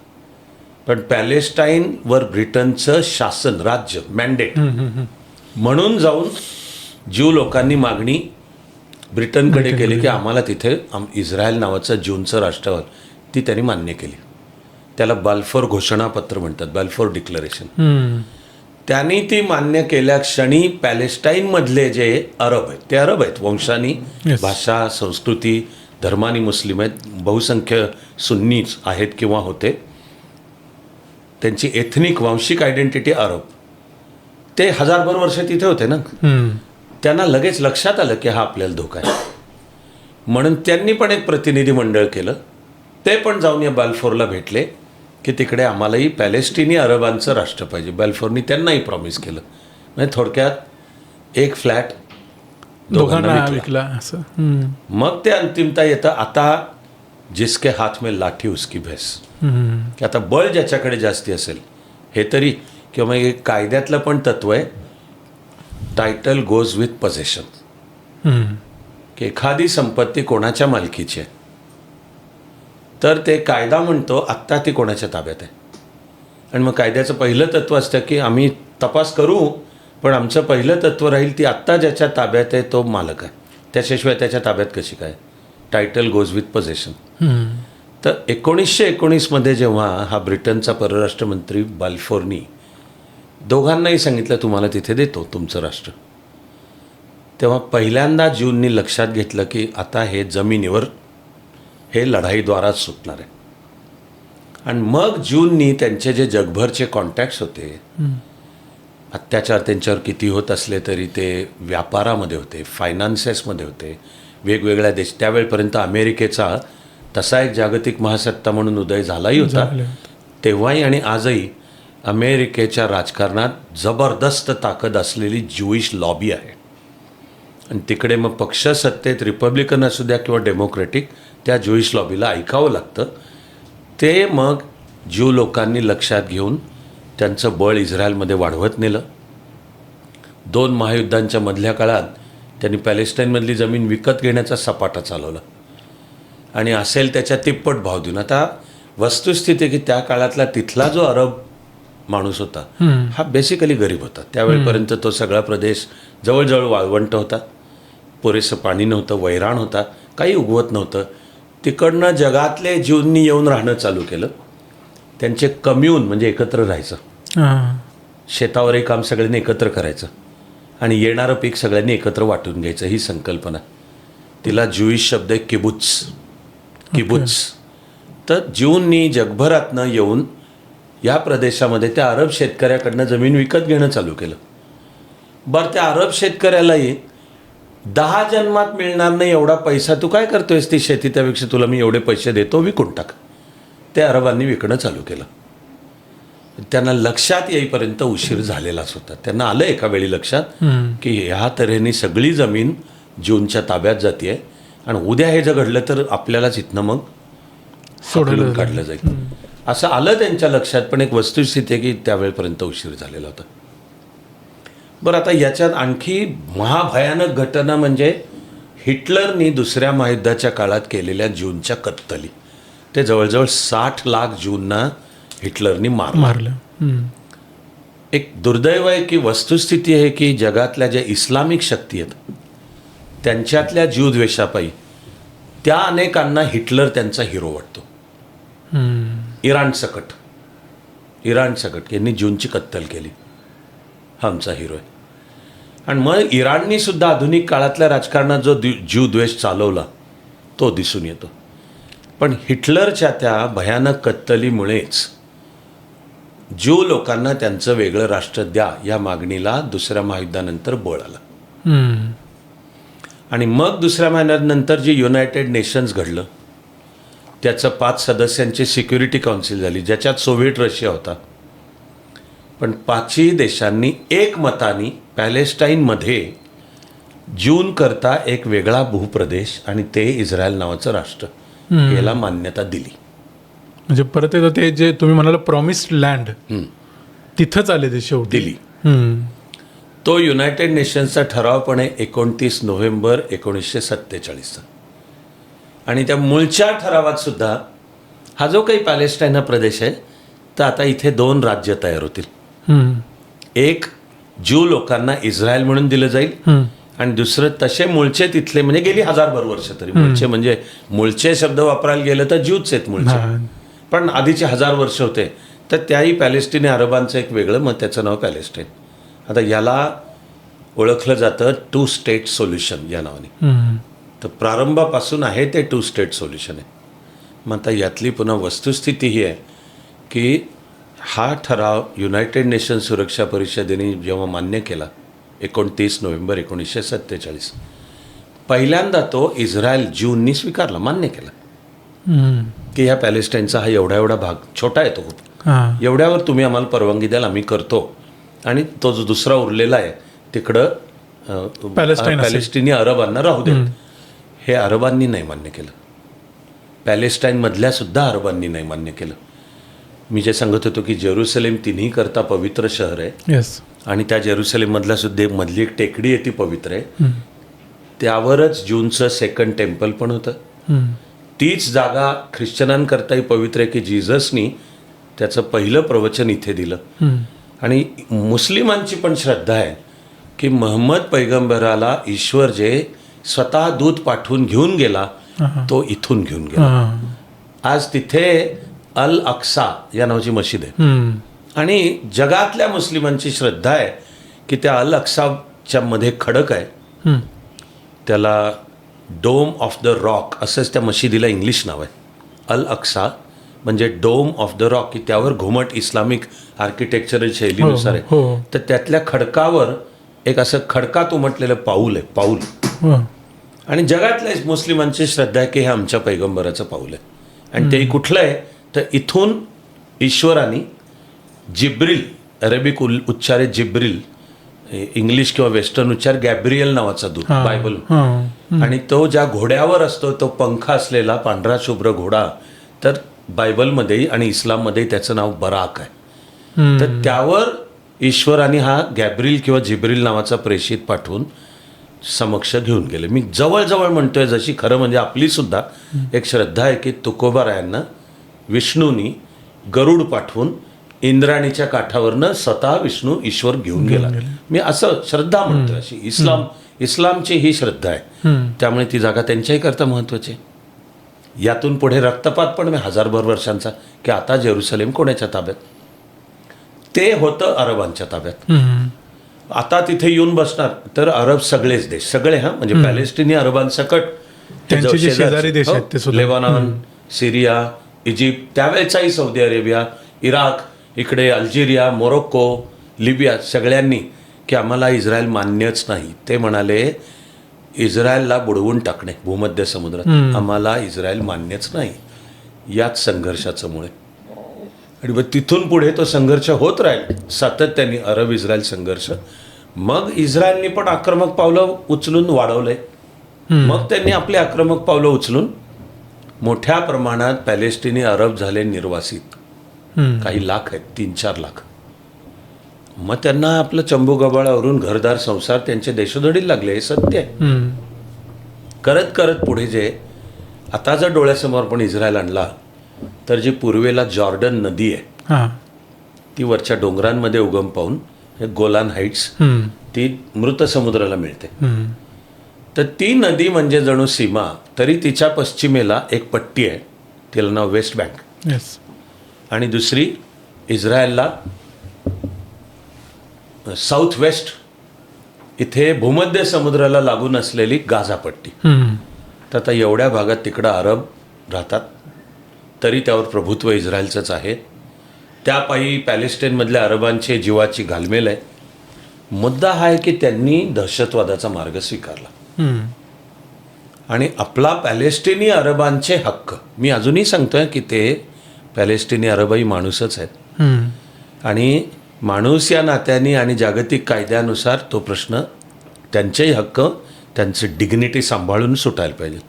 पण पॅलेस्टाईनवर ब्रिटनचं शासन, राज्य, मॅन्डेट. म्हणून जाऊन ज्यू लोकांनी मागणी ब्रिटनकडे केली की आम्हाला तिथे इस्रायल नावाचं ज्यूंचं राष्ट्र, ती त्यांनी मान्य केली. त्याला बाल्फोर घोषणापत्र म्हणतात, बाल्फोर डिक्लरेशन. त्यांनी ती मान्य केल्या क्षणी पॅलेस्टाईनमधले जे अरब आहेत, ते अरब आहेत वंशानी, भाषा, संस्कृती, धर्मानी मुस्लिम आहेत, बहुसंख्य सुन्नीच आहेत किंवा होते, त्यांची एथनिक वांशिक आयडेंटिटी अरब, ते हजारभर वर्ष तिथे होते ना. त्यांना लगेच लक्षात आलं की हा आपल्याला धोका आहे. म्हणून त्यांनी पण एक प्रतिनिधी मंडळ केलं. ते पण जाऊन या बाल्फोरला भेटले की तिकडे आम्हालाही पॅलेस्टिनी अरबांचं राष्ट्र पाहिजे. बाल्फोरनी त्यांनाही प्रॉमिस केलं. म्हणजे थोडक्यात एक फ्लॅट दोघांना विकला. मग ते अंतिमता येतं आता जिसके हात में लाठी उसकी भैंस, की आता बळ ज्याच्याकडे जास्ती असेल, हे तरी किंवा मग एक कायद्यातलं पण तत्व आहे, टायटल गोज विथ पजेशन, की एखादी संपत्ती कोणाच्या मालकीची आहे तर ते कायदा म्हणतो आत्ता ती कोणाच्या ताब्यात आहे. आणि मग कायद्याचं पहिलं तत्व असतं की आम्ही तपास करू, पण आमचं पहिलं तत्व राहील ती आत्ता ज्याच्या ताब्यात आहे तो मालक आहे, त्याच्याशिवाय त्याच्या ताब्यात कशी काय. Title goes with possession. तर 1919 मध्ये जेव्हा हा ब्रिटनचा परराष्ट्र मंत्री बाल्फोरनी दोघांनाही सांगितलं तुम्हाला तिथे देतो तुमचं राष्ट्र, तेव्हा पहिल्यांदा ज्यूंनी लक्षात घेतलं की आता हे जमिनीवर हे लढाईद्वाराच सुटणार आहे. आणि मग ज्यूंनी त्यांचे जे जगभरचे कॉन्टॅक्ट्स होते, अत्याचार त्यांच्यावर किती होत असले तरी ते व्यापारामध्ये होते, फायनान्सेसमध्ये होते, वेगवेगळ्या देश, त्यावेळपर्यंत अमेरिकेचा तसा एक जागतिक महासत्ता म्हणून उदय झालाही होता तेव्हाही आणि आजही अमेरिकेच्या राजकारणात जबरदस्त ताकद असलेली ज्यूइश लॉबी आहे. आणि तिकडे मग पक्ष सत्तेत रिपब्लिकन असू द्या किंवा डेमोक्रॅटिक, त्या ज्यूइश लॉबीला ऐकावं लागतं. ते मग ज्यू लोकांनी लक्षात घेऊन त्यांचं बळ इस्रायलमध्ये वाढवत नेलं. 2 महायुद्धांच्या मधल्या काळात त्यांनी पॅलेस्टाईनमधली जमीन विकत घेण्याचा सपाटा चालवला आणि असेल त्याच्या तिप्पट भाव देऊन. आता वस्तुस्थिती की त्या काळातला तिथला जो अरब माणूस होता हा बेसिकली गरीब होता. त्यावेळेपर्यंत तो सगळा प्रदेश जवळजवळ वाळवंट होता, पुरेसं पाणी नव्हतं, वैराण होता, काही उगवत नव्हतं. तिकडनं जगातले ज्यूंनी येऊन राहणं चालू केलं. त्यांचे कम्यून म्हणजे एकत्र राहायचं, शेतावरही काम सगळ्यांनी एकत्र करायचं आणि येणारं पीक सगळ्यांनी एकत्र वाटून घ्यायचं, ही संकल्पना. तिला ज्यूइश शब्द आहे किबुत्स. तर ज्यूंनी जगभरातनं येऊन या प्रदेशामध्ये त्या अरब शेतकऱ्याकडनं जमीन विकत घेणं चालू केलं. बरं, त्या अरब शेतकऱ्यालाही 10 जन्मात मिळणार नाही एवढा पैसा, तू काय करतोयस ती शेती, त्यापेक्षा तुला मी एवढे पैसे देतो, विकून टाक. ते अरबांनी विकणं चालू केलं. त्यांना लक्षात येईपर्यंत उशीर झालेलाच होता. त्यांना आलं एका वेळी लक्षात की ह्या तऱ्हेने सगळी जमीन ज्यूंच्या ताब्यात जाते आणि उद्या हे जर घडलं तर आपल्यालाच इथनं मग सोडून काढलं जाईल, असं आलं त्यांच्या लक्षात. पण एक वस्तुस्थिती आहे की त्यावेळेपर्यंत उशीर झालेला होता. बरं, आता याच्यात आणखी महाभयानक घटना म्हणजे हिटलरनी दुसऱ्या महायुद्धाच्या काळात केलेल्या ज्यूंच्या कत्तली. ते जवळजवळ 60 लाख ज्यूंना हिटलरनी मारलं. एक दुर्दैव आहे की वस्तुस्थिती आहे की जगातल्या ज्या इस्लामिक शक्ती आहेत त्यांच्यातल्या जीवद्वेषापायी त्या अनेकांना हिटलर त्यांचा हिरो वाटतो. इराण सकट यांनी ज्यूंची कत्तल केली, हा आमचा हिरो आहे. आणि मग इराणनी सुद्धा आधुनिक काळातल्या राजकारणात जो जीवद्वेष चालवला तो दिसून येतो. पण हिटलरच्या त्या भयानक कत्तलीमुळेच ज्यू लोकांना त्यांचं वेगळं राष्ट्र द्या या मागणीला दुसऱ्या महायुद्धानंतर बळ आलं. आणि मग दुसऱ्या महिन्यानंतर जे युनायटेड नेशन्स घडलं त्याचं 5 सदस्यांची सिक्युरिटी काउन्सिल झाली ज्याच्यात सोव्हिएट रशिया होता. पण 5ही देशांनी एकमताने पॅलेस्टाईनमध्ये ज्यूंकरता एक वेगळा भूप्रदेश आणि ते इस्रायल नावाचं राष्ट्र याला मान्यता दिली. म्हणजे परत एकदा ते जे तुम्ही म्हणाला प्रॉमिस्ड लँड तिथंच आले ते शेवटी दिली. तो युनायटेड नेशन्सचा ठराव पण आहे 29 नोव्हेंबर 1947. आणि त्या मूळच्या ठरावात सुद्धा हा जो काही पॅलेस्टाईन हा प्रदेश आहे तर आता इथे 2 राज्य तयार होतील. एक ज्यू लोकांना इस्रायल म्हणून दिलं जाईल आणि दुसरं तसे मूळचे तिथले म्हणजे गेली 1000 वर्ष तरी मूळचे म्हणजे मूळचे शब्द वापरायला गेलं तर ज्यूच आहेत मूळचे, पण आधीचे 1000 वर्ष होते तर त्याही पॅलेस्टिनी अरबांचं एक वेगळं मग त्याचं नाव पॅलेस्टाईन. आता याला ओळखलं जातं 2 स्टेट सोल्युशन या नावाने. तर प्रारंभापासून आहे ते 2 स्टेट सोल्युशन आहे. मग आता यातली पुन्हा वस्तुस्थिती ही आहे की हा ठराव युनायटेड नेशन सुरक्षा परिषदेने जेव्हा मान्य केला 29 नोव्हेंबर 1947 पहिल्यांदा तो इस्रायल ज्यूंनी स्वीकारला, मान्य केला की ह्या पॅलेस्टाईनचा हा एवढा भाग छोटा आहे तो खूप, एवढ्यावर तुम्ही आम्हाला परवानगी द्याल आम्ही करतो. आणि तो जो दुसरा उरलेला आहे तिकडं पॅलेस्टिनी अरबांना राहू देत. हे अरबांनी नाही मान्य केलं, पॅलेस्टाईनमधल्या सुद्धा अरबांनी नाही मान्य केलं. मी जे सांगत होतो की जेरुसलेम तिन्ही करता पवित्र शहर आहे आणि त्या जेरुसलेममधल्या सुद्धा मधली एक टेकडी आहे ती पवित्र आहे. त्यावरच ज्यूंचं 2nd टेम्पल पण होतं. तीच जागा ख्रिश्चनांकरताही पवित्र आहे की जिजसनी त्याचं पहिलं प्रवचन इथे दिलं. आणि मुस्लिमांची पण श्रद्धा आहे की महम्मद पैगंबराला ईश्वर जे स्वतः दूत पाठवून घेऊन गेला तो इथून घेऊन गेला. आज तिथे अल अक्सा या नावाची मशीद आहे आणि जगातल्या मुस्लिमांची श्रद्धा आहे की त्या अल अक्साच्या मध्ये खडक आहे, त्याला डोम ऑफ द रॉक असंच त्या मशिदीला इंग्लिश नाव आहे. अल अक्सा म्हणजे डोम ऑफ द रॉक की त्यावर घुमट इस्लामिक आर्किटेक्चरल शैलीनुसार आहे. तर त्यातल्या खडकावर एक असं खडकात उमटलेलं पाऊल आहे, पाऊल. आणि जगातल्या मुस्लिमांची श्रद्धा आहे की हे आमच्या पैगंबराचं पाऊल आहे. आणि ते कुठलं आहे तर इथून ईश्वराने जिब्रिल, अरेबिक उच्चार आहे जिब्रिल, इंग्लिश किंवा वेस्टर्न उच्चार गॅब्रियल नावाचा दूत बायबल. आणि तो ज्या घोड्यावर असतो तो पंख असलेला पांढरा शुभ्र घोडा, तर बायबलमध्ये आणि इस्लाममध्ये त्याचं नाव बराक आहे. तर त्यावर ईश्वराने हा गॅब्रिल किंवा जिब्रिल नावाचा प्रेषित पाठवून समक्ष घेऊन गेले. मी जवळजवळ म्हणतोय जशी खरं म्हणजे आपली सुद्धा एक श्रद्धा आहे की तुकोबारायांना विष्णूनी गरुड पाठवून इंद्राणीच्या काठावरनं स्वतः विष्णू ईश्वर घेऊन गेला. मी असं श्रद्धा म्हणतोय, अशी इस्लामची ही श्रद्धा आहे. त्यामुळे ती जागा त्यांच्याही करता महत्वाची आहे. यातून पुढे रक्तपात पण मी 1000 वर्षांचा की आता जेरुसलेम कोणाच्या ताब्यात, ते होतं अरबांच्या ताब्यात. आता तिथे येऊन बसणार तर अरब सगळेच देश, सगळे म्हणजे पॅलेस्टिनी अरबांसकट त्यांचे जे शेजारी देश आहेत ते सुद्धा, लेबानॉन, सिरिया, इजिप्त, त्यावेळेचाही सौदी अरेबिया, इराक, इकडे अल्जेरिया, मोरोक्को, लिबिया, सगळ्यांनी की आम्हाला इस्रायल मान्यच नाही. ते म्हणाले इस्रायलला बुडवून टाकणे भूमध्य समुद्रात, आम्हाला इस्रायल मान्यच नाही. याच संघर्षाचं मुळे. आणि मग तिथून पुढे तो संघर्ष होत राहील सातत्याने, अरब इस्रायल संघर्ष. मग इस्रायलने पण आक्रमक पावलं उचलून वाढवलंय. मग त्यांनी आपले आक्रमक पावलं उचलून मोठ्या प्रमाणात पॅलेस्टिनी अरब झाले निर्वासित, काही लाख आहेत, 3-4 लाख. मग त्यांना आपलं चंबूगबाळावरून घरदार संसार त्यांचे देशोधडीला लागले, हे सत्य आहे. करत करत पुढे जे आता जर डोळ्यासमोर पण इस्रायल आणला तर जी पूर्वेला जॉर्डन नदी आहे ती वरच्या डोंगरांमध्ये उगम पाहून हे गोलान हाईट्स ती मृत समुद्राला मिळते. तर ती नदी म्हणजे जणू सीमा, तरी तिच्या पश्चिमेला एक पट्टी आहे, तिला नाव वेस्ट बँक, येस, आणि दुसरी इस्रायलला साऊथ वेस्ट इथे भूमध्य समुद्राला लागून असलेली गाझा पट्टी. तर आता एवढ्या भागात तिकडं अरब राहतात, तरी त्यावर प्रभुत्व इस्रायलचंच आहे. त्यापायी पॅलेस्टाईनमधल्या अरबांचे जीवाची घालमेल आहे. मुद्दा हा आहे की त्यांनी दहशतवादाचा मार्ग स्वीकारला आणि आपला पॅलेस्टिनी अरबांचे हक्क, मी अजूनही सांगतोय की ते पॅलेस्टिनी अरबही माणूसच आहेत आणि माणूस या नात्याने आणि जागतिक कायद्यानुसार तो प्रश्न, त्यांचेही हक्क, त्यांचे डिग्निटी सांभाळून सुटायला पाहिजे.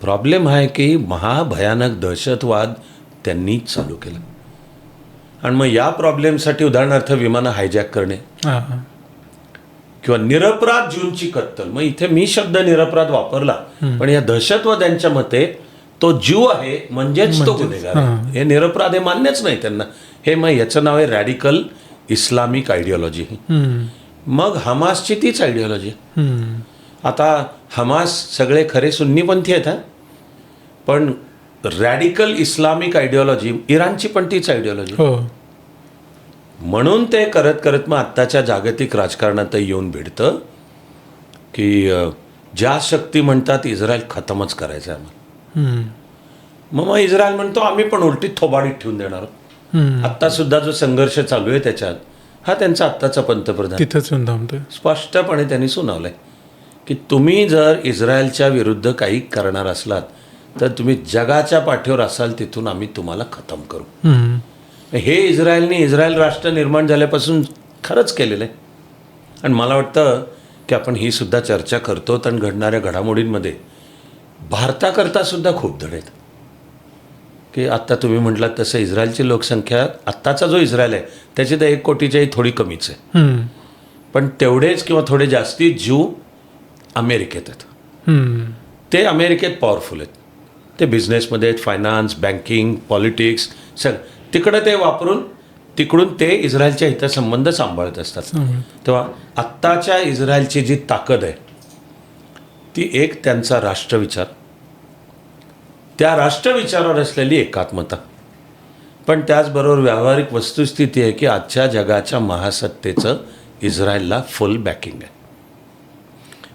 प्रॉब्लेम हा आहे की महाभयानक दहशतवाद त्यांनी चालू केला आणि मग या प्रॉब्लेमसाठी उदाहरणार्थ विमानं हायजॅक करणे किंवा निरपराध ज्यूंची कत्तल. मग इथे मी शब्द निरपराध वापरला, पण या दहशतवाद्यांच्या मते तो ज्यू आहे म्हणजेच तो गुन्हेगार आहे. हे निरपराध हे मान्यच नाही त्यांना. हे मग याचं नाव आहे रॅडिकल इस्लामिक आयडिओलॉजी. मग हमासची तीच आयडिओलॉजी. आता हमास सगळे खरे सुन्नीपंथी आहेत, पण रॅडिकल इस्लामिक आयडिओलॉजी इराणची पण तीच आयडिओलॉजी. म्हणून ते करत करत मग आत्ताच्या जागतिक राजकारणात येऊन भिडतं की ज्या शक्ती म्हणतात इस्रायल खतमच करायचं आहे आम्हाला. मग इस्रायल म्हणतो आम्ही पण उलटी थोबाडीत ठेवून देणार आहोत. आत्ता सुद्धा जो संघर्ष चालू आहे त्याच्यात हा त्यांचा आत्ताचा पंतप्रधान तिथेच स्पष्टपणे त्यांनी सुनावलंय की तुम्ही जर इस्रायलच्या विरुद्ध काही करणार असलात तर तुम्ही जगाच्या पाठीवर असाल, तिथून आम्ही तुम्हाला खतम करू. हे इस्रायल राष्ट्र निर्माण झाल्यापासून खरंच केलेलं आहे. आणि मला वाटतं की आपण ही सुद्धा चर्चा करतो, आणि घडणाऱ्या घडामोडींमध्ये भारताकरता सुद्धा खूप धड आहेत. की आत्ता तुम्ही म्हटलात तसं इस्रायलची लोकसंख्या, आत्ताचा जो इस्रायल आहे त्याची तर 1 कोटीच्याही थोडी कमीच आहे, पण तेवढेच किंवा थोडे जास्ती ज्यू अमेरिकेत आहेत. ते अमेरिकेत पॉवरफुल आहेत. ते बिझनेसमध्ये आहेत, फायनान्स, बँकिंग, पॉलिटिक्स, तिकडं ते वापरून तिकडून ते इस्रायलच्या हितसंबंध सांभाळत असतात. तेव्हा आत्ताच्या इस्रायलची जी ताकद आहे ती एक त्यांचा राष्ट्रविचार, त्या राष्ट्रविचारावर असलेली एकात्मता, पण त्याचबरोबर व्यावहारिक वस्तुस्थिती आहे की आजच्या जगाच्या महासत्तेचं इस्रायलला फुल बॅकिंग आहे.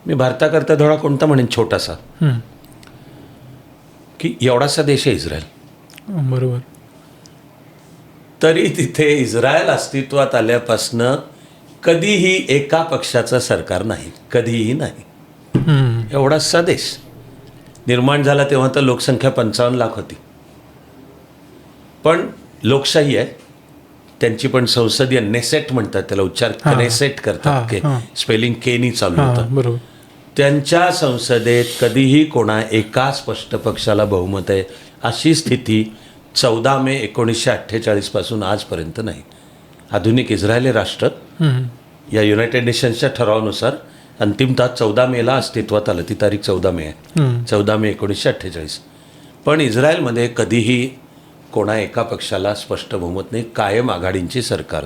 मी भारताकरता थोडा कोणता म्हणेन छोटासा, की एवढासा देश आहे इस्रायल, बरोबर, तरी तिथे इस्रायल अस्तित्वात आल्यापासनं कधीही एका पक्षाचं सरकार नाही, कधीही नाही. एवढासा देश निर्माण झाला तेव्हा तर लोकसंख्या 55 लाख होती, पण लोकशाही आहे त्यांची, पण संसदीय नेसेट म्हणतात त्याला, उच्चार कनेसेट करतात, स्पेलिंग केनी चालू होतं. त्यांच्या संसदेत कधीही कोणा एका स्पष्ट पक्षाला बहुमत आहे अशी स्थिती 14 मे 1948 पासून आजपर्यंत नाही. आधुनिक इस्रायली राष्ट्र या युनायटेड नेशन्सच्या ठरावानुसार अंतिमतः 14 मेला अस्तित्वात आलं. ती तारीख 14 मे आहे, 14 मे 1948. पण इस्रायलमध्ये कधीही कोणा एका पक्षाला स्पष्ट बहुमत नाही, कायम आघाडींची सरकार.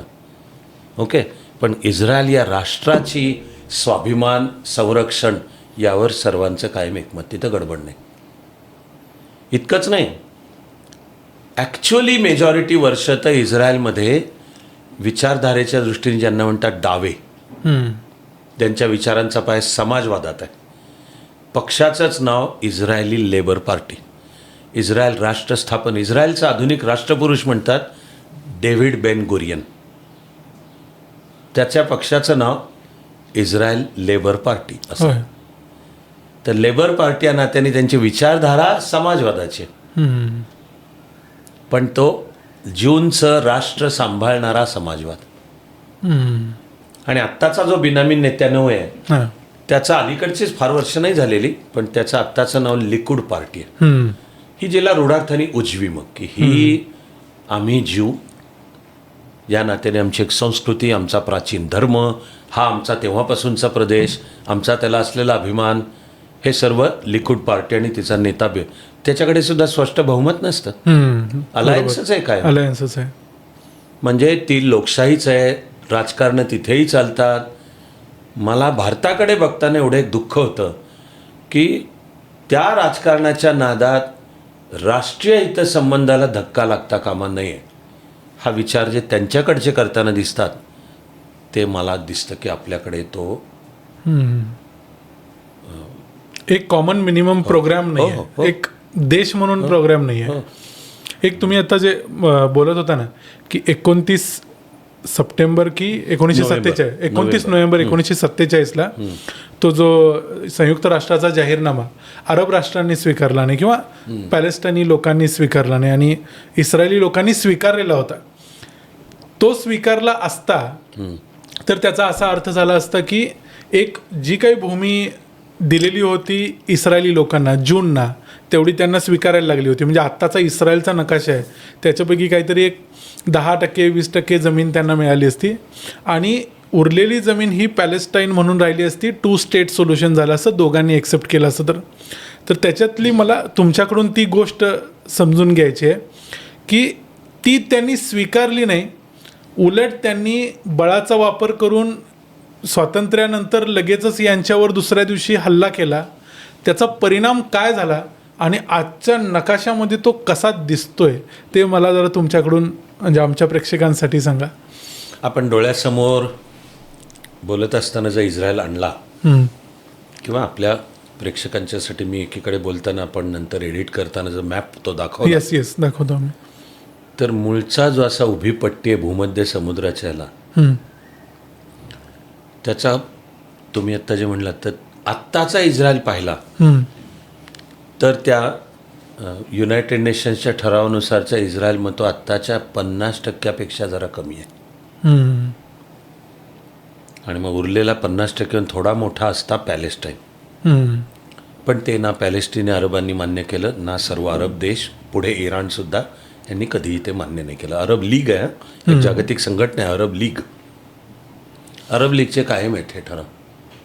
ओके, पण इस्रायल या राष्ट्राची स्वाभिमान, संरक्षण यावर सर्वांचं कायम एकमत, तिथं गडबड नाही. इतकंच नाही, ॲक्च्युअली मेजॉरिटी वर्ष तर इस्रायलमध्ये विचारधारेच्या दृष्टीने ज्यांना म्हणतात डावे, त्यांच्या विचारांचा पाय समाजवादात आहे. पक्षाचंच नाव इस्रायली लेबर पार्टी. इस्रायल राष्ट्र स्थापन, इस्रायलचा आधुनिक राष्ट्रपुरुष म्हणतात डेव्हिड बेन गुरियन. त्याच्या पक्षाचं नाव इस्रायल लेबर पार्टी असं. तर लेबर पार्टी या नात्याने त्यांची विचारधारा समाजवादाची, पण तो ज्यूंचं राष्ट्र सांभाळणारा समाजवाद. आणि आत्ताचा जो बिनामीन नेत्यानहू आहे त्याचा अलीकडचीच फार वर्ष नाही झालेली, पण त्याचं आत्ताचं नाव लिकुड पार्टी आहे. ही जिला रूढार्थाने उजवी, मग की ही आम्ही ज्यू या नात्याने आमची एक संस्कृती, आमचा प्राचीन धर्म, हा आमचा तेव्हापासूनचा प्रदेश, आमचा त्याला असलेला अभिमान, हे सर्व लिकुड पार्टी आणि तिचा नेता त्याच्याकडे सुद्धा स्पष्ट बहुमत नसतं. अलायन्सच आहे काय, अलायन्सच आहे. म्हणजे ती लोकशाहीच आहे, राजकारण तिथेही चालतात. मला भारताकडे बघताना एवढं एक दुःख होतं की त्या राजकारणाच्या नादात राष्ट्रीय हितसंबंधाला धक्का लागता कामा नये. हा विचार जे त्यांच्याकडचे करताना दिसतात ते मला दिसतं की आपल्याकडे तो एक कॉमन मिनिमम प्रोग्राम नाही हो. आहे, एक देश म्हणून प्रोग्राम नाही आहे. एक तुम्ही आता जे बोलत होता ना की 29 सप्टेंबर की 29 नोव्हेंबर 1947ला तो जो संयुक्त राष्ट्राचा जाहीरनामा अरब राष्ट्रांनी स्वीकारला नाही किंवा पॅलेस्टाईनी लोकांनी स्वीकारला नाही आणि इस्रायली लोकांनी स्वीकारलेला होता. तो स्वीकारला असता तर त्याचा असा अर्थ झाला असता की एक जी काही भूमी दिलेली होती इस्रायली लोकांना, ज्यूंना, तेवढी त्यांना स्वीकारायला लागली होती. म्हणजे आत्ताचा इस्रायलचा नकाशा आहे त्याच्यापैकी काहीतरी एक 10% 20% जमीन त्यांना मिळाली असती आणि उरलेली जमीन ही पॅलेस्टाईन म्हणून राहिली असती. 2 स्टेट सोल्युशन झालं असं दोघांनी ॲक्सेप्ट केलं असतं. तर त्याच्यातली मला तुमच्याकडून ती गोष्ट समजून घ्यायची आहे की ती त्यांनी स्वीकारली नाही, उलट त्यांनी बळाचा वापर करून स्वातंत्र्यानंतर लगेचच यांच्यावर दुसऱ्या दिवशी हल्ला केला. त्याचा परिणाम काय झाला आणि आजच्या नकाशामध्ये तो कसा दिसतोय ते मला जरा तुमच्याकडून म्हणजे आमच्या प्रेक्षकांसाठी सांगा. आपण डोळ्यासमोर बोलत असताना जर इस्रायल आणला किंवा आपल्या प्रेक्षकांच्यासाठी मी एकीकडे बोलताना आपण नंतर एडिट करताना जर मॅप तो दाखवला, येस दाखवतो आम्ही, तर मूळचा जो असा उभी पट्टी आहे भूमध्य समुद्राच्या याला, त्याचा तुम्ही आत्ता जे म्हणलात तर आत्ताचा इस्रायल पाहिला तर त्या युनायटेड नेशन्सच्या ठरावानुसारचा इस्रायल मग तो आत्ताच्या 50% जरा कमी आहे. आणि मग उरलेला 50% थोडा मोठा असता पॅलेस्टाईन. पण ते ना पॅलेस्टिनी अरबांनी मान्य केलं, ना सर्व अरब देश, पुढे इराणसुद्धा यांनी कधीही ते मान्य नाही केलं. अरब लीग आहे, एक जागतिक संघटना आहे अरब लीग. अरब लीगचे कायम आहेत हे ठराव,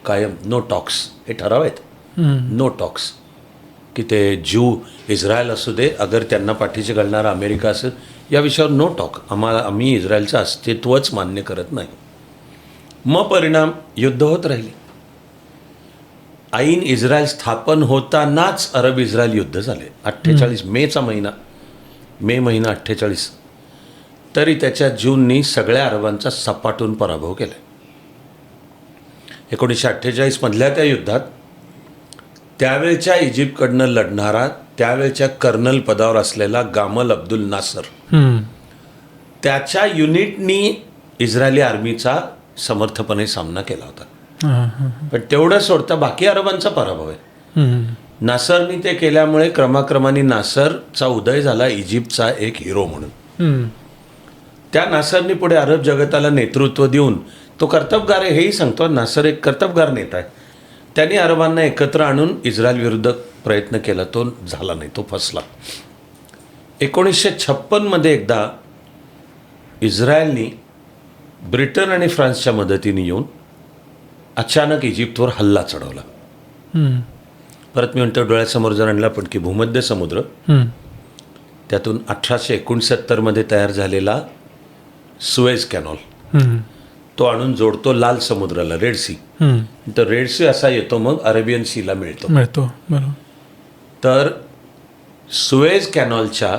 कायम नो टॉक्स हे ठराव आहेत, नो टॉक्स. की ते ज्यू इस्रायल असू दे, अगर त्यांना पाठीशी घालणारा अमेरिका असेल, या विषयावर नो टॉक. आम्ही इस्रायलचं अस्तित्वच मान्य करत नाही. मग परिणाम युद्ध होत राहिले. ऐन इस्रायल स्थापन होतानाच अरब इस्रायल युद्ध झाले. 48 मेचा महिना, मे महिना 48. तरी त्याच्या ज्यूंनी सगळ्या अरबांचा सपाटून पराभव केला. 1948 मधल्या त्या युद्धात त्यावेळच्या इजिप्तकडनं लढणारा त्यावेळच्या कर्नल पदावर असलेला गामल अब्दुल नासर, त्याच्या युनिटनी इस्रायली आर्मीचा समर्थपणे सामना केला होता. पण तेवढं सोडता बाकी अरबांचा पराभव आहे. नासरनी ते केल्यामुळे क्रमाक्रमाने नासरचा उदय झाला इजिप्तचा एक हिरो म्हणून. त्या नासरनी पुढे अरब जगताला नेतृत्व देऊन तो कर्तबगार आहे हेही सांगतो. नासर एक कर्तबगार नेता आहे. त्यांनी अरबांना एकत्र आणून इस्रायल विरुद्ध प्रयत्न केला, तो झाला नाही, तो फसला. 1956 एकदा इस्रायलनी ब्रिटन आणि फ्रान्सच्या मदतीने येऊन अचानक इजिप्तवर हल्ला चढवला. परत मी म्हणतो डोळ्यासमोर जर आणला पण की भूमध्य समुद्र, त्यातून 1869 तयार झालेला सुएझ कॅनॉल तो आणून जोडतो लाल समुद्राला, रेड सी. तर रेड सी असा येतो मग अरेबियन सीला मिळतो. बरोबर. तर सुएझ कॅनॉलच्या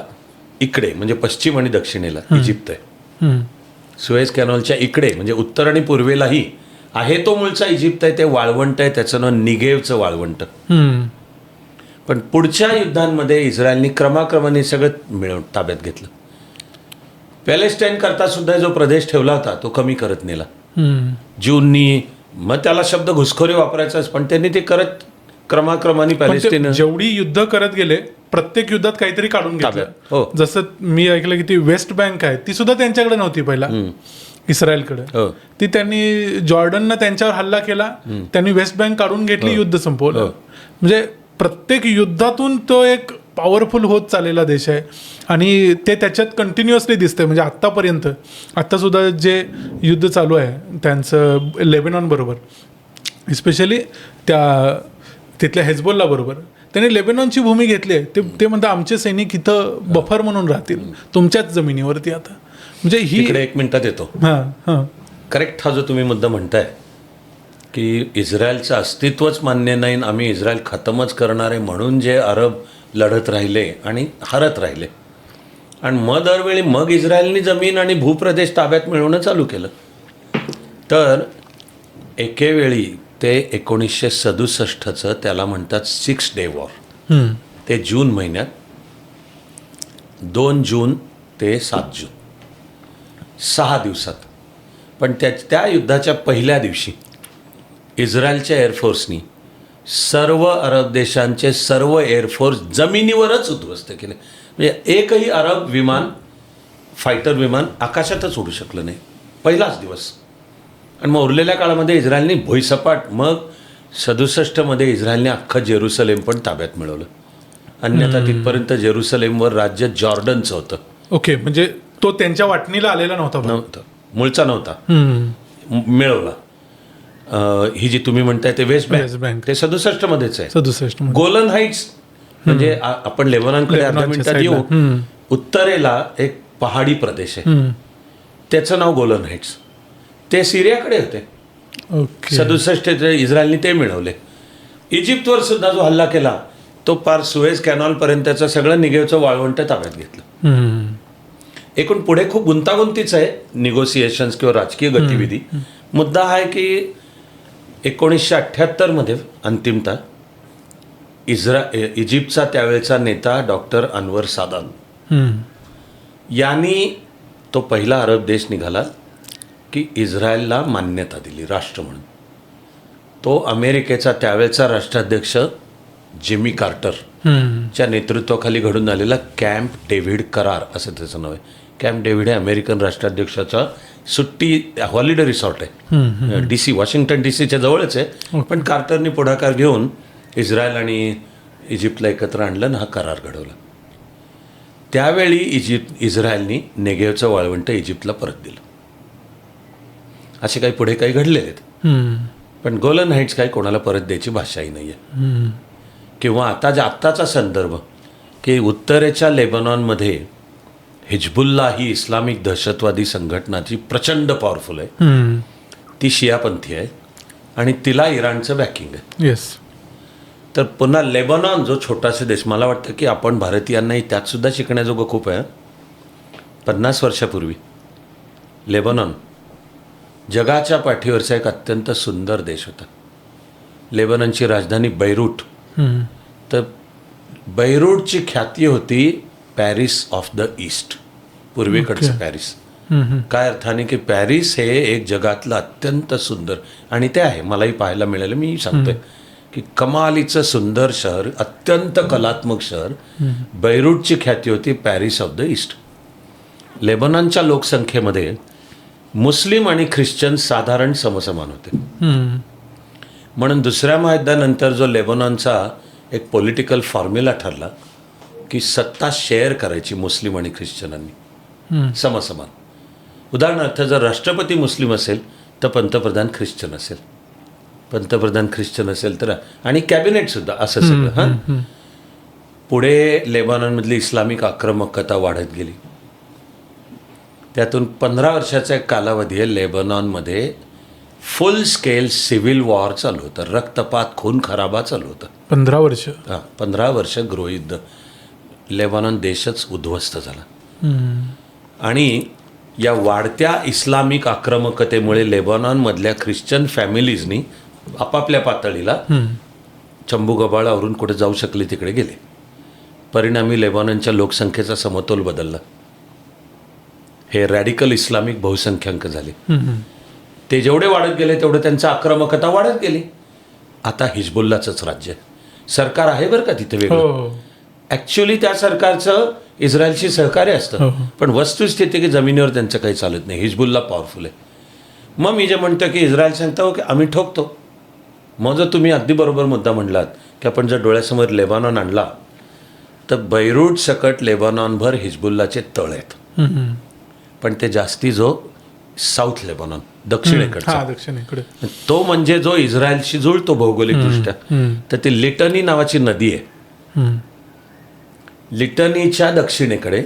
इकडे म्हणजे पश्चिम आणि दक्षिणेला इजिप्त आहे. सुएझ कॅनॉलच्या इकडे म्हणजे उत्तर आणि पूर्वेलाही आहे तो मूळचा इजिप्त आहे. ते वाळवंट आहे, त्याचं नाव निगेवचं वाळवंट. पण पुढच्या युद्धांमध्ये इस्रायलनी क्रमाक्रमाने सगळं मिळवून ताब्यात घेतलं. पॅलेस्टाईन करता सुद्धा जो प्रदेश ठेवला होता तो कमी करत नेला ज्यूंनी. मग त्याला शब्द घुसखोरी वापरायचाच, पण त्यांनी ते करत क्रमाक्रमाने पॅलेस्टाईन जेवढी युद्ध करत गेले प्रत्येक युद्धात काहीतरी काढून घेतलं. हो. जसं मी ऐकलं की ती वेस्ट बँक आहे ती सुद्धा त्यांच्याकडे नव्हती पहिला, इस्रायलकडे. ती त्यांनी जॉर्डननं त्यांच्यावर हल्ला केला, त्यांनी वेस्ट बँक काढून घेतली, युद्ध संपवलं. म्हणजे प्रत्येक युद्धातून तो एक पॉवरफुल होत चाललेला देश आहे आणि ते त्याच्यात कंटिन्युअसली दिसतंय. म्हणजे आत्तापर्यंत आत्तासुद्धा जे युद्ध चालू आहे त्यांचं लेबनॉन बरोबर, इस्पेशली तिथल्या हेजबोल्ला बरोबर, त्यांनी लेबनॉनची भूमी घेतली आहे. ते म्हणतात आमचे सैनिक इथं बफर म्हणून राहतील तुमच्याच जमिनीवरती. आता म्हणजे ही इकडे 1 मिनिटात येतो. हां हां करेक्ट हा जो तुम्ही मुद्दा म्हणताय की इस्रायलचं अस्तित्वच मान्य नाही आणि आम्ही इस्रायल खतमच करणार आहे म्हणून जे अरब लढत राहिले आणि हरत राहिले आणि मग दरवेळी मग इस्रायलनी जमीन आणि भूप्रदेश ताब्यात मिळवणं चालू केलं. तर एकेवेळी ते 1967चं त्याला म्हणतात 6 डे वॉर. ते जून महिन्यात 2 जून ते 7 जून 6 दिवसात. पण त्या युद्धाच्या पहिल्या दिवशी इस्रायलच्या एअरफोर्सनी सर्व अरब देशांचे सर्व एअरफोर्स जमिनीवरच उद्ध्वस्त केले. म्हणजे एकही अरब विमान फायटर विमान आकाशातच उडू शकलं नाही पहिलाच दिवस. आणि मग उरलेल्या काळामध्ये इस्रायलने भुईसपाट मग 67मध्ये इस्रायलने अख्खं जेरुसलेम पण ताब्यात मिळवलं. अन्यथा तिथपर्यंत जेरुसलेमवर राज्य जॉर्डनचं होतं. ओके, म्हणजे तो त्यांच्या वाटणीला आलेला नव्हता. नव्हतं, मूळचा नव्हता, मिळवला. ही जी तुम्ही म्हणताय ते वेस्ट बँक ते 67मध्येच आहे. 67 गोलन हाईट्स म्हणजे आपण लेबनॉनकडे अर्ध्या मिनिटात येऊ. उत्तरेला एक पहाडी प्रदेश आहे, त्याचं नाव गोलन हाईट्स. ते सिरियाकडे होते. ओके, 67 इस्रायलने ते मिळवले. इजिप्तवर सुद्धा जो हल्ला केला तो पार सुएज कॅनॉलपर्यंतचं सगळं निगेवचं वाळवंट ताब्यात घेतलं. एकूण पुढे खूप गुंतागुंतीच आहे निगोसिएशन्स किंवा राजकीय गतिविधी. मुद्दा हा आहे की 1978मध्ये अंतिमतः इजिप्तचा त्यावेळचा नेता डॉक्टर अनवर सादात यांनी तो पहिला अरब देश निघाला की इस्रायलला मान्यता दिली राष्ट्र म्हणून. तो अमेरिकेचा त्यावेळचा राष्ट्राध्यक्ष जिमी कार्टर च्या नेतृत्वाखाली घडून आलेला कॅम्प डेव्हिड करार असं त्याचं नाव आहे. कॅम्प डेव्हिड हे अमेरिकन राष्ट्राध्यक्षाचा सुट्टी हॉलिडे रिसॉर्ट आहे. DC वॉशिंग्टन DCच्या जवळच आहे. पण कार्टरनी पुढाकार घेऊन इस्रायल आणि इजिप्तला एकत्र आणलं आणि हा करार घडवला. त्यावेळी इस्रायलनी नेगेवचं वाळवंट इजिप्तला परत दिलं. असे काही पुढे काही घडलेले आहेत. पण गोलन हाईट्स काही कोणाला परत द्यायची भाषाही नाही आहे. किंवा आत्ताचा संदर्भ की उत्तरेच्या लेबनॉनमध्ये हिजबुल्ला ही इस्लामिक दहशतवादी संघटनाची प्रचंड पॉवरफुल आहे. ती शियापंथी आहे आणि तिला इराणचं बॅकिंग आहे. येस. तर पुन्हा लेबनॉन जो छोटासा देश, मला वाटतं की आपण भारतीयांनाही त्यातसुद्धा शिकण्याजोगं खूप आहे. 50 वर्षापूर्वी लेबनॉन जगाच्या पाठीवरचा एक अत्यंत सुंदर देश होता. लेबनॉनची राजधानी बैरूट. तर बैरूटची ख्याती होती पॅरिस ऑफ द ईस्ट, पूर्वेकडचं पॅरिस. काय अर्थाने की पॅरिस हे एक जगातलं अत्यंत सुंदर, आणि ते आहे मलाही पाहायला मिळालं. मी सांगतोय की कमालीचं सुंदर शहर, अत्यंत कलात्मक शहर. बैरूटची ख्याती होती पॅरिस ऑफ द ईस्ट. लेबनॉनच्या लोकसंख्येमध्ये मुस्लिम आणि ख्रिश्चन साधारण समसमान होते. म्हणून दुसऱ्या महायुद्धानंतर जो लेबनॉनचा एक पॉलिटिकल फॉर्म्युला ठरला की सत्ता शेअर करायची मुस्लिम आणि ख्रिश्चनांनी समसमान. उदाहरणार्थ जर राष्ट्रपती मुस्लिम असेल तर पंतप्रधान ख्रिश्चन असेल, पंतप्रधान ख्रिश्चन असेल तर, आणि कॅबिनेटसुद्धा असं सगळं. हां, पुढे लेबनॉनमधली इस्लामिक आक्रमकता वाढत गेली. त्यातून 15 वर्षाचा एक कालावधी आहे लेबनॉनमध्ये फुल स्केल सिव्हिल वॉर चालू होतं. रक्तपात, खून खराबा चालू होतं. 15 वर्ष. हां, 15 वर्ष गृहयुद्ध. लेबनॉन देशच उद्ध्वस्त झाला. आणि या वाढत्या इस्लामिक आक्रमकतेमुळे लेबनॉनमधल्या ख्रिश्चन फॅमिलीजनी आपापल्या पातळीला चंबूगबाळावरून कुठे जाऊ शकले तिकडे गेले. परिणामी लेबनॉनच्या लोकसंख्येचा समतोल बदलला. हे रॅडिकल इस्लामिक बहुसंख्याक झाले. ते जेवढे वाढत गेले तेवढं त्यांचं आक्रमकता वाढत गेली. आता हिजबुल्लाचंच राज्य आहे. सरकार आहे बरं का तिथे वेगळं. ॲक्च्युली त्या सरकारचं इस्रायलशी सहकार्य असतं, पण वस्तुस्थिती की जमिनीवर त्यांचं काही चालत नाही. हिजबुल्ला पॉवरफुल आहे. मग मी जे म्हणतो की इस्रायल सांगता हो की आम्ही ठोकतो. मग जर तुम्ही अगदी बरोबर मुद्दा म्हणलात की आपण जर डोळ्यासमोर लेबनॉन आणला तर बैरूट सकट लेबनॉनभर हिजबुल्लाचे तळ आहेत. पण ते जास्ती जो साऊथ लेबनॉन दक्षिणेकडे, तो म्हणजे जो इस्रायलशी जुळतो भौगोलिकदृष्ट्या, तर ती लिटनी नावाची नदी आहे. लिटनीच्या दक्षिणेकडे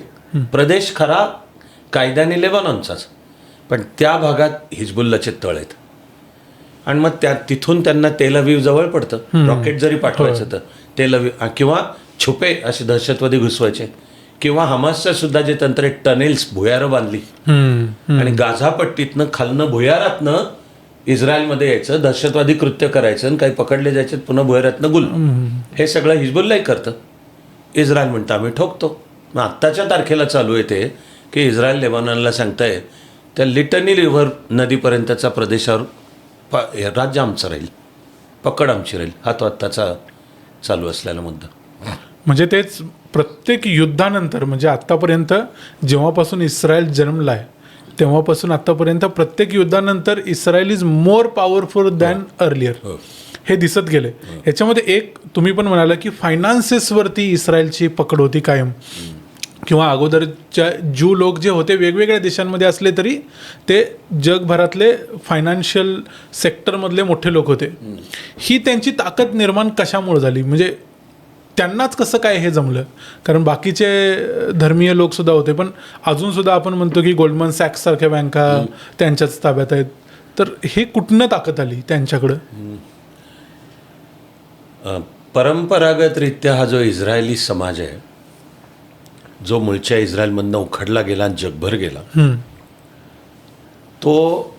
प्रदेश खरा कायद्याने लेबनॉनचाच, पण त्या भागात हिजबुल्लाचे तळ आहेत. आणि मग तिथून त्यांना तेल अवीव जवळ पडतं. रॉकेट जरी पाठवायचं तर तेल अवीव, किंवा छुपे असे दहशतवादी घुसवायचे, किंवा हमासचं सुद्धा जे तंत्र टनेल्स, भुयारं बांधली आणि गाझापट्टीतनं खालनं भुयारातनं इस्रायलमध्ये यायचं, दहशतवादी कृत्य करायचं आणि काही पकडले जायचे, पुन्हा भुयारातनं गुल. हे सगळं हिजबुल्लाही करतं. इस्रायल म्हणतं आम्ही ठोकतो. मग आत्ताच्या तारखेला चालू आहे ते की इस्रायल लेबनॉनला सांगताय त्या लिटनी रिव्हर नदीपर्यंतचा प्रदेशावर राज्य आमचं राहील, पकड आमची राहील. हा तो आत्ताचा चालू असलेला मुद्दा. म्हणजे तेच प्रत्येक युद्धानंतर, म्हणजे आत्तापर्यंत जेव्हापासून इस्रायल जन्मला आहे तेव्हापासून आत्तापर्यंत प्रत्येक युद्धानंतर Israel is more powerful than earlier, हे दिसत गेले. याच्यामध्ये एक तुम्ही पण म्हणाला की फायनान्सेसवरती इस्रायलची पकड होती कायम, किंवा अगोदरच्या ज्यू लोक जे होते वेगवेगळ्या देशांमध्ये असले तरी ते जगभरातले फायनान्शियल सेक्टरमधले मोठे लोक होते. ही त्यांची ताकद निर्माण कशामुळे झाली, म्हणजे त्यांनाच कसं काय हे जमलं? कारण बाकीचे धर्मीय लोकसुद्धा होते, पण अजूनसुद्धा आपण म्हणतो की गोल्डमन सॅक्ससारख्या बँका त्यांच्याच ताब्यात आहेत. तर हे कुठनं ताकद आली त्यांच्याकडं? परंपरागतरित्या हा जो इस्रायली समाज आहे, जो मूळच्या इस्रायलमधनं उखडला गेला आणि जगभर गेला, तो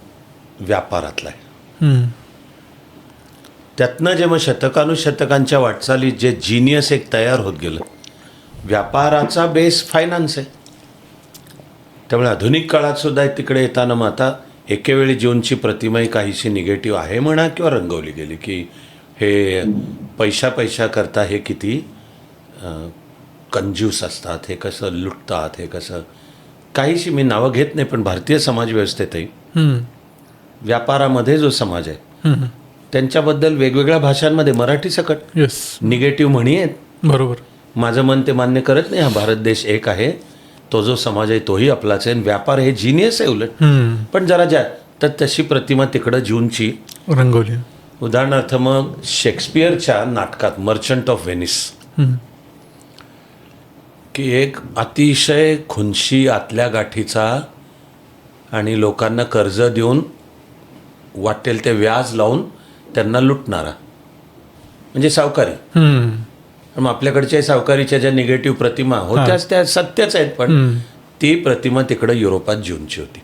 व्यापारातला आहे. त्यातनं जेव्हा शतकानुशतकांच्या वाटचालीत जे जिनियस एक तयार होत गेलं, व्यापाराचा बेस फायनान्स आहे. त्यामुळे आधुनिक काळात सुद्धा तिकडे येताना मग आता एकेवेळी ज्यूंची प्रतिमाही काहीशी निगेटिव्ह आहे म्हणा, किंवा रंगवली गेली की हे पैशा करता हे किती कंजूस असतात, हे कसं लुटतात, हे कसं काहीशी, मी नावं घेत नाही, पण भारतीय समाज व्यवस्थेतही व्यापारामध्ये जो समाज आहे त्यांच्याबद्दल वेगवेगळ्या भाषांमध्ये मराठी सकट निगेटिव्ह म्हणी आहेत. बरोबर. माझं मन ते मान्य करत नाही. हा भारत देश एक आहे, तो जो समाज आहे तोही आपलाच आहे, व्यापार हे जिनियस आहे उलट. पण जरा तर तशी प्रतिमा तिकडं ज्यूंची रंगवली. उदाहरणार्थ मग शेक्सपियरच्या नाटकात मर्चंट ऑफ व्हेनिस, की एक अतिशय खुनशी आतल्या गाठीचा आणि लोकांना कर्ज देऊन वाटेल ते व्याज लावून त्यांना लुटणारा, म्हणजे सावकारी. मग आपल्याकडच्या सावकारीच्या ज्या निगेटिव्ह प्रतिमा होत्याच त्या सत्यच आहेत, पण ती प्रतिमा तिकडं युरोपात ज्यूंची होती.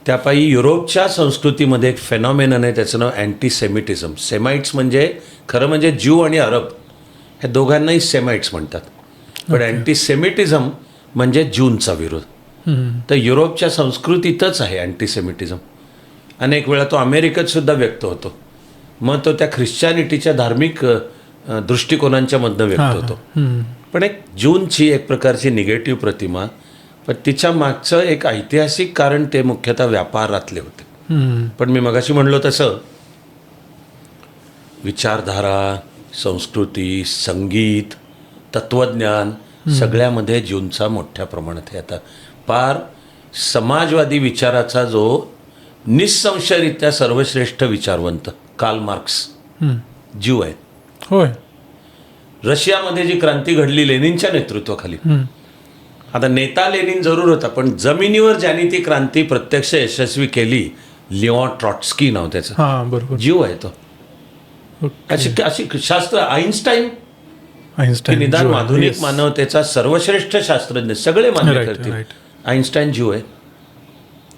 त्यापायी युरोपच्या संस्कृतीमध्ये एक फेनॉमेनन आहे, त्याचं नाव अँटीसेमिटिझम. सेमाइट्स म्हणजे खरं म्हणजे ज्यू आणि अरब ह्या दोघांनाही सेमाइट्स म्हणतात, पण अँटीसेमिटिझम म्हणजे ज्यूंचा विरोध. तर युरोपच्या संस्कृतीतच आहे अँटीसेमिटिझम. अनेक वेळा तो अमेरिकेत सुद्धा व्यक्त होतो, मग तो त्या ख्रिश्चॅनिटीच्या धार्मिक दृष्टिकोनांच्या मधनं व्यक्त होतो. पण एक ज्यूंची एक प्रकारची निगेटिव्ह प्रतिमा, पण तिच्या मागचं एक ऐतिहासिक कारण ते मुख्यतः व्यापारातले होते. पण मी मगाशी म्हणलो तसं विचारधारा, संस्कृती, संगीत, तत्त्वज्ञान सगळ्यामध्ये ज्यूंचा मोठ्या प्रमाणात आहे. आता पार समाजवादी विचाराचा जो निःसंशयरित्या सर्वश्रेष्ठ विचारवंत कार्ल मार्क्स ज्यू आहे. होय. रशियामध्ये जी क्रांती घडली लेनिनच्या नेतृत्वाखाली, आता नेता लेनिन जरूर होता, पण जमिनीवर ज्यांनी ती क्रांती प्रत्यक्ष यशस्वी केली, लिओ ट्रॉट्स्की नाव त्याचं, बरोबर, ज्यू आहे तो. अशी शास्त्र आईन्स्टाईन निदान आधुनिक मानवतेचा सर्वश्रेष्ठ शास्त्रज्ञ, सगळे मान्य करतील आईन्स्टाईन ज्यू आहे.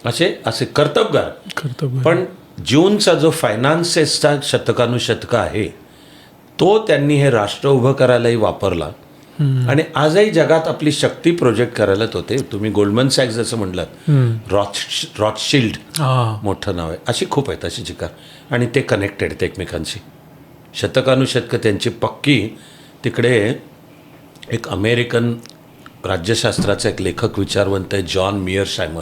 असे कर्तबगार. पण ज्यूंचा जो फायनान्सेसचा शतकानुशतक आहे तो त्यांनी हे राष्ट्र उभं करायलाही वापरला, आणि आजही जगात आपली शक्ती प्रोजेक्ट करायलाच होते. तुम्ही गोल्डमन सॅक्स जसं म्हणलात, रॉथशिल्ड मोठं नाव आहे, अशी खूप आहेत अशी चिकार, आणि ते कनेक्टेड आहेत एकमेकांशी. शतकानुशतक त्यांची पक्की. तिकडे एक अमेरिकन राज्यशास्त्राचा एक लेखक विचारवंत आहे जॉन मियरशायमर.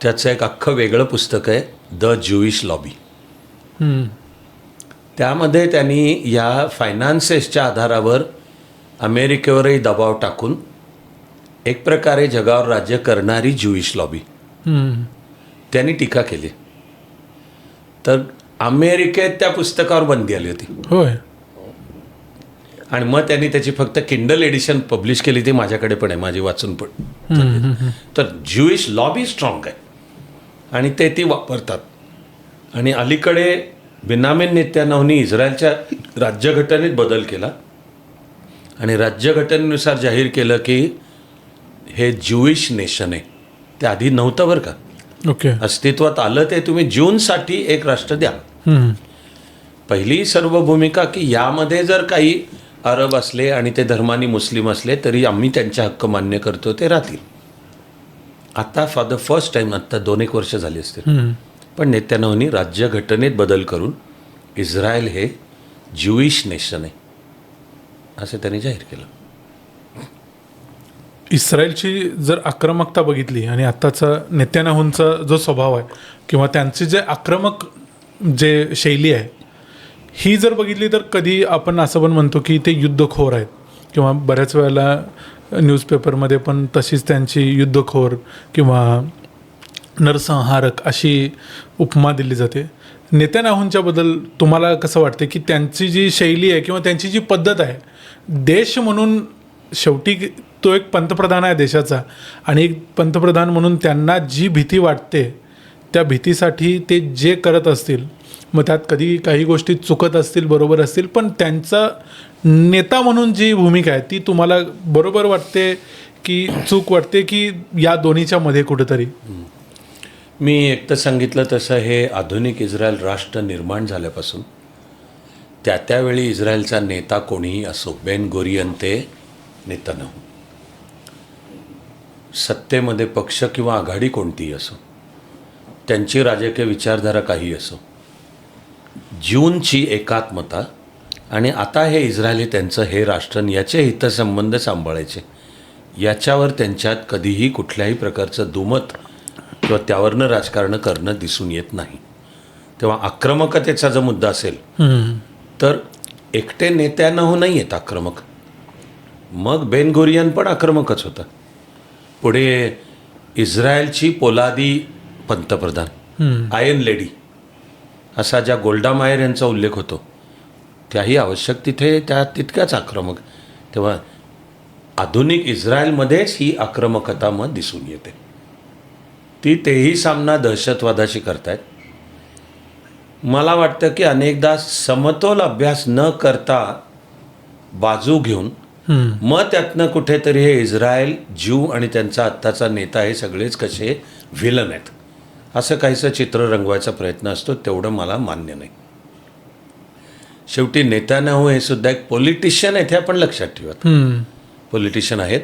त्याचं एक अख्खं वेगळं पुस्तक आहे द ज्यूइश लॉबी. त्यामध्ये त्यांनी या फायनान्सेसच्या आधारावर अमेरिकेवरही दबाव टाकून एक प्रकारे जगावर राज्य करणारी ज्यूइश लॉबी त्यांनी टीका केली. तर अमेरिकेत त्या पुस्तकावर बंदी आली होती. होय. आणि मग त्यांनी त्याची फक्त किंडल एडिशन पब्लिश केली, ती माझ्याकडे पण आहे, माझी वाचून पण. तर ज्युइश लॉबी स्ट्रॉंग आहे आणि ते ती वापरतात. आणि अलीकडे बेन्यामीन नेतन्याहूंनी इस्रायलच्या राज्यघटनेत बदल केला आणि राज्यघटनेनुसार जाहीर केलं की हे ज्युइश नेशन आहे. ते आधी नव्हतं बरं का, ओके. अस्तित्वात आलं ते तुम्ही ज्यूंसाठी एक राष्ट्र द्या. पहिली सर्व भूमिका की यामध्ये जर काही अरब असले आणि ते धर्मानी मुस्लिम असले तरी आम्ही त्यांचे हक्क मान्य करतो, ते राहतील. आता फॉर द फर्स्ट टाईम, आत्ता 2-1 वर्ष झाली असतील, पण नेत्यानाहूंनी राज्यघटनेत बदल करून इस्रायल हे ज्युइश नेशन आहे असं त्यांनी जाहीर केलं. इस्रायलची जर आक्रमकता बघितली आणि आत्ताचा नेत्यानाहूंचा जो स्वभाव आहे किंवा त्यांची जे आक्रमक जे शैली आहे ही जर बघितली तर कधी आपण असं पण म्हणतो की ते युद्धखोर आहेत किंवा बऱ्याच वेळेला न्यूजपेपरमध्ये पण तशीच त्यांची युद्धखोर किंवा नरसंहारक अशी उपमा दिली जाते. नेत्यानाहूंच्याबद्दल तुम्हाला कसं वाटते की त्यांची जी शैली आहे किंवा त्यांची जी पद्धत आहे, देश म्हणून शेवटी तो एक पंतप्रधान आहे देशाचा आणि एक पंतप्रधान म्हणून त्यांना जी भीती वाटते त्या भीतीसाठी ते जे करत असतील, मग त्यात कधी काही गोष्टी चुकत असतील, बरोबर असतील, पण त्यांचा नेता म्हणून जी भूमिका आहे ती तुम्हाला बरोबर वाटते की चूक वाटते की या दोन्हीच्या मध्ये कुठेतरी? मी एकतर सांगितलं तसं हे आधुनिक इस्रायल राष्ट्र निर्माण झाल्यापासून त्यावेळी इस्रायलचा नेता कोणीही असो, बेन गुरियन ते नेतन्याहू, सत्तेमध्ये पक्ष किंवा आघाडी कोणतीही असो, त्यांची राजकीय विचारधारा काही असो, ज्यूंची एकात्मता आणि आता हे इस्रायल हे त्यांचं हे राष्ट्र याचे हितसंबंध सांभाळायचे, याच्यावर त्यांच्यात कधीही कुठल्याही प्रकारचं दुमत किंवा त्यावरनं राजकारण करणं दिसून येत नाही. तेव्हा आक्रमकतेचा जो मुद्दा असेल तर एकटे नेत्यानाहू नाही आहेत आक्रमक, मग बेन गुरियन पण आक्रमकच होता. पुढे इस्रायलची पोलादी पंतप्रधान आयन लेडी असा ज्या गोल्डा मायर यांचा उल्लेख होतो, त्याही आवश्यक तिथे त्या तितक्याच आक्रमक. तेव्हा आधुनिक इस्रायलमध्येच ही आक्रमकता मग दिसून येते. तेही सामना दहशतवादाशी करतायत. मला वाटतं की अनेकदा समतोल अभ्यास न करता बाजू घेऊन मग त्यातनं कुठेतरी हे इस्रायल, ज्यू आणि त्यांचा आत्ताचा नेता हे सगळेच कसे व्हिलन आहेत असं काहीसं चित्र रंगवायचा प्रयत्न असतो. तेवढं मला मान्य नाही. शेवटी नेत्यानाहू हे सुद्धा एक पॉलिटिशियन आहेत हे आपण लक्षात ठेवत. पॉलिटिशियन आहेत,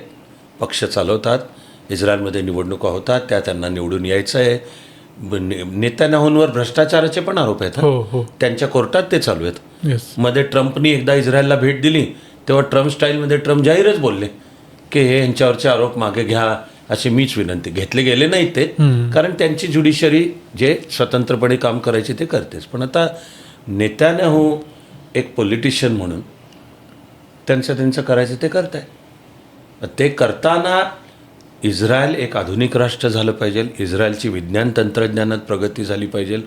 पक्ष चालवतात, इस्रायलमध्ये निवडणुका होतात, त्यांना निवडून यायचं आहे. नेत्यानाहूंवर भ्रष्टाचाराचे पण आरोप आहेत, त्यांच्या कोर्टात ते चालू आहेत. मध्ये ट्रम्पनी एकदा इस्रायलला भेट दिली तेव्हा ट्रम्प स्टाईलमध्ये ट्रम्प जाहीरच बोलले की हे यांच्यावरचे आरोप मागे घ्या अशी मीच विनंती. घेतले गेले नाहीत ते, कारण त्यांची ज्युडिशरी जे स्वतंत्रपणे काम करायचे ते करतेच. पण आता नेत्यानाहू एक पॉलिटिशियन म्हणून त्यांचं करायचं ते करत आहे. ते करताना इस्रायल एक आधुनिक राष्ट्र झालं पाहिजे, इस्रायलची विज्ञान तंत्रज्ञानात प्रगती झाली पाहिजे,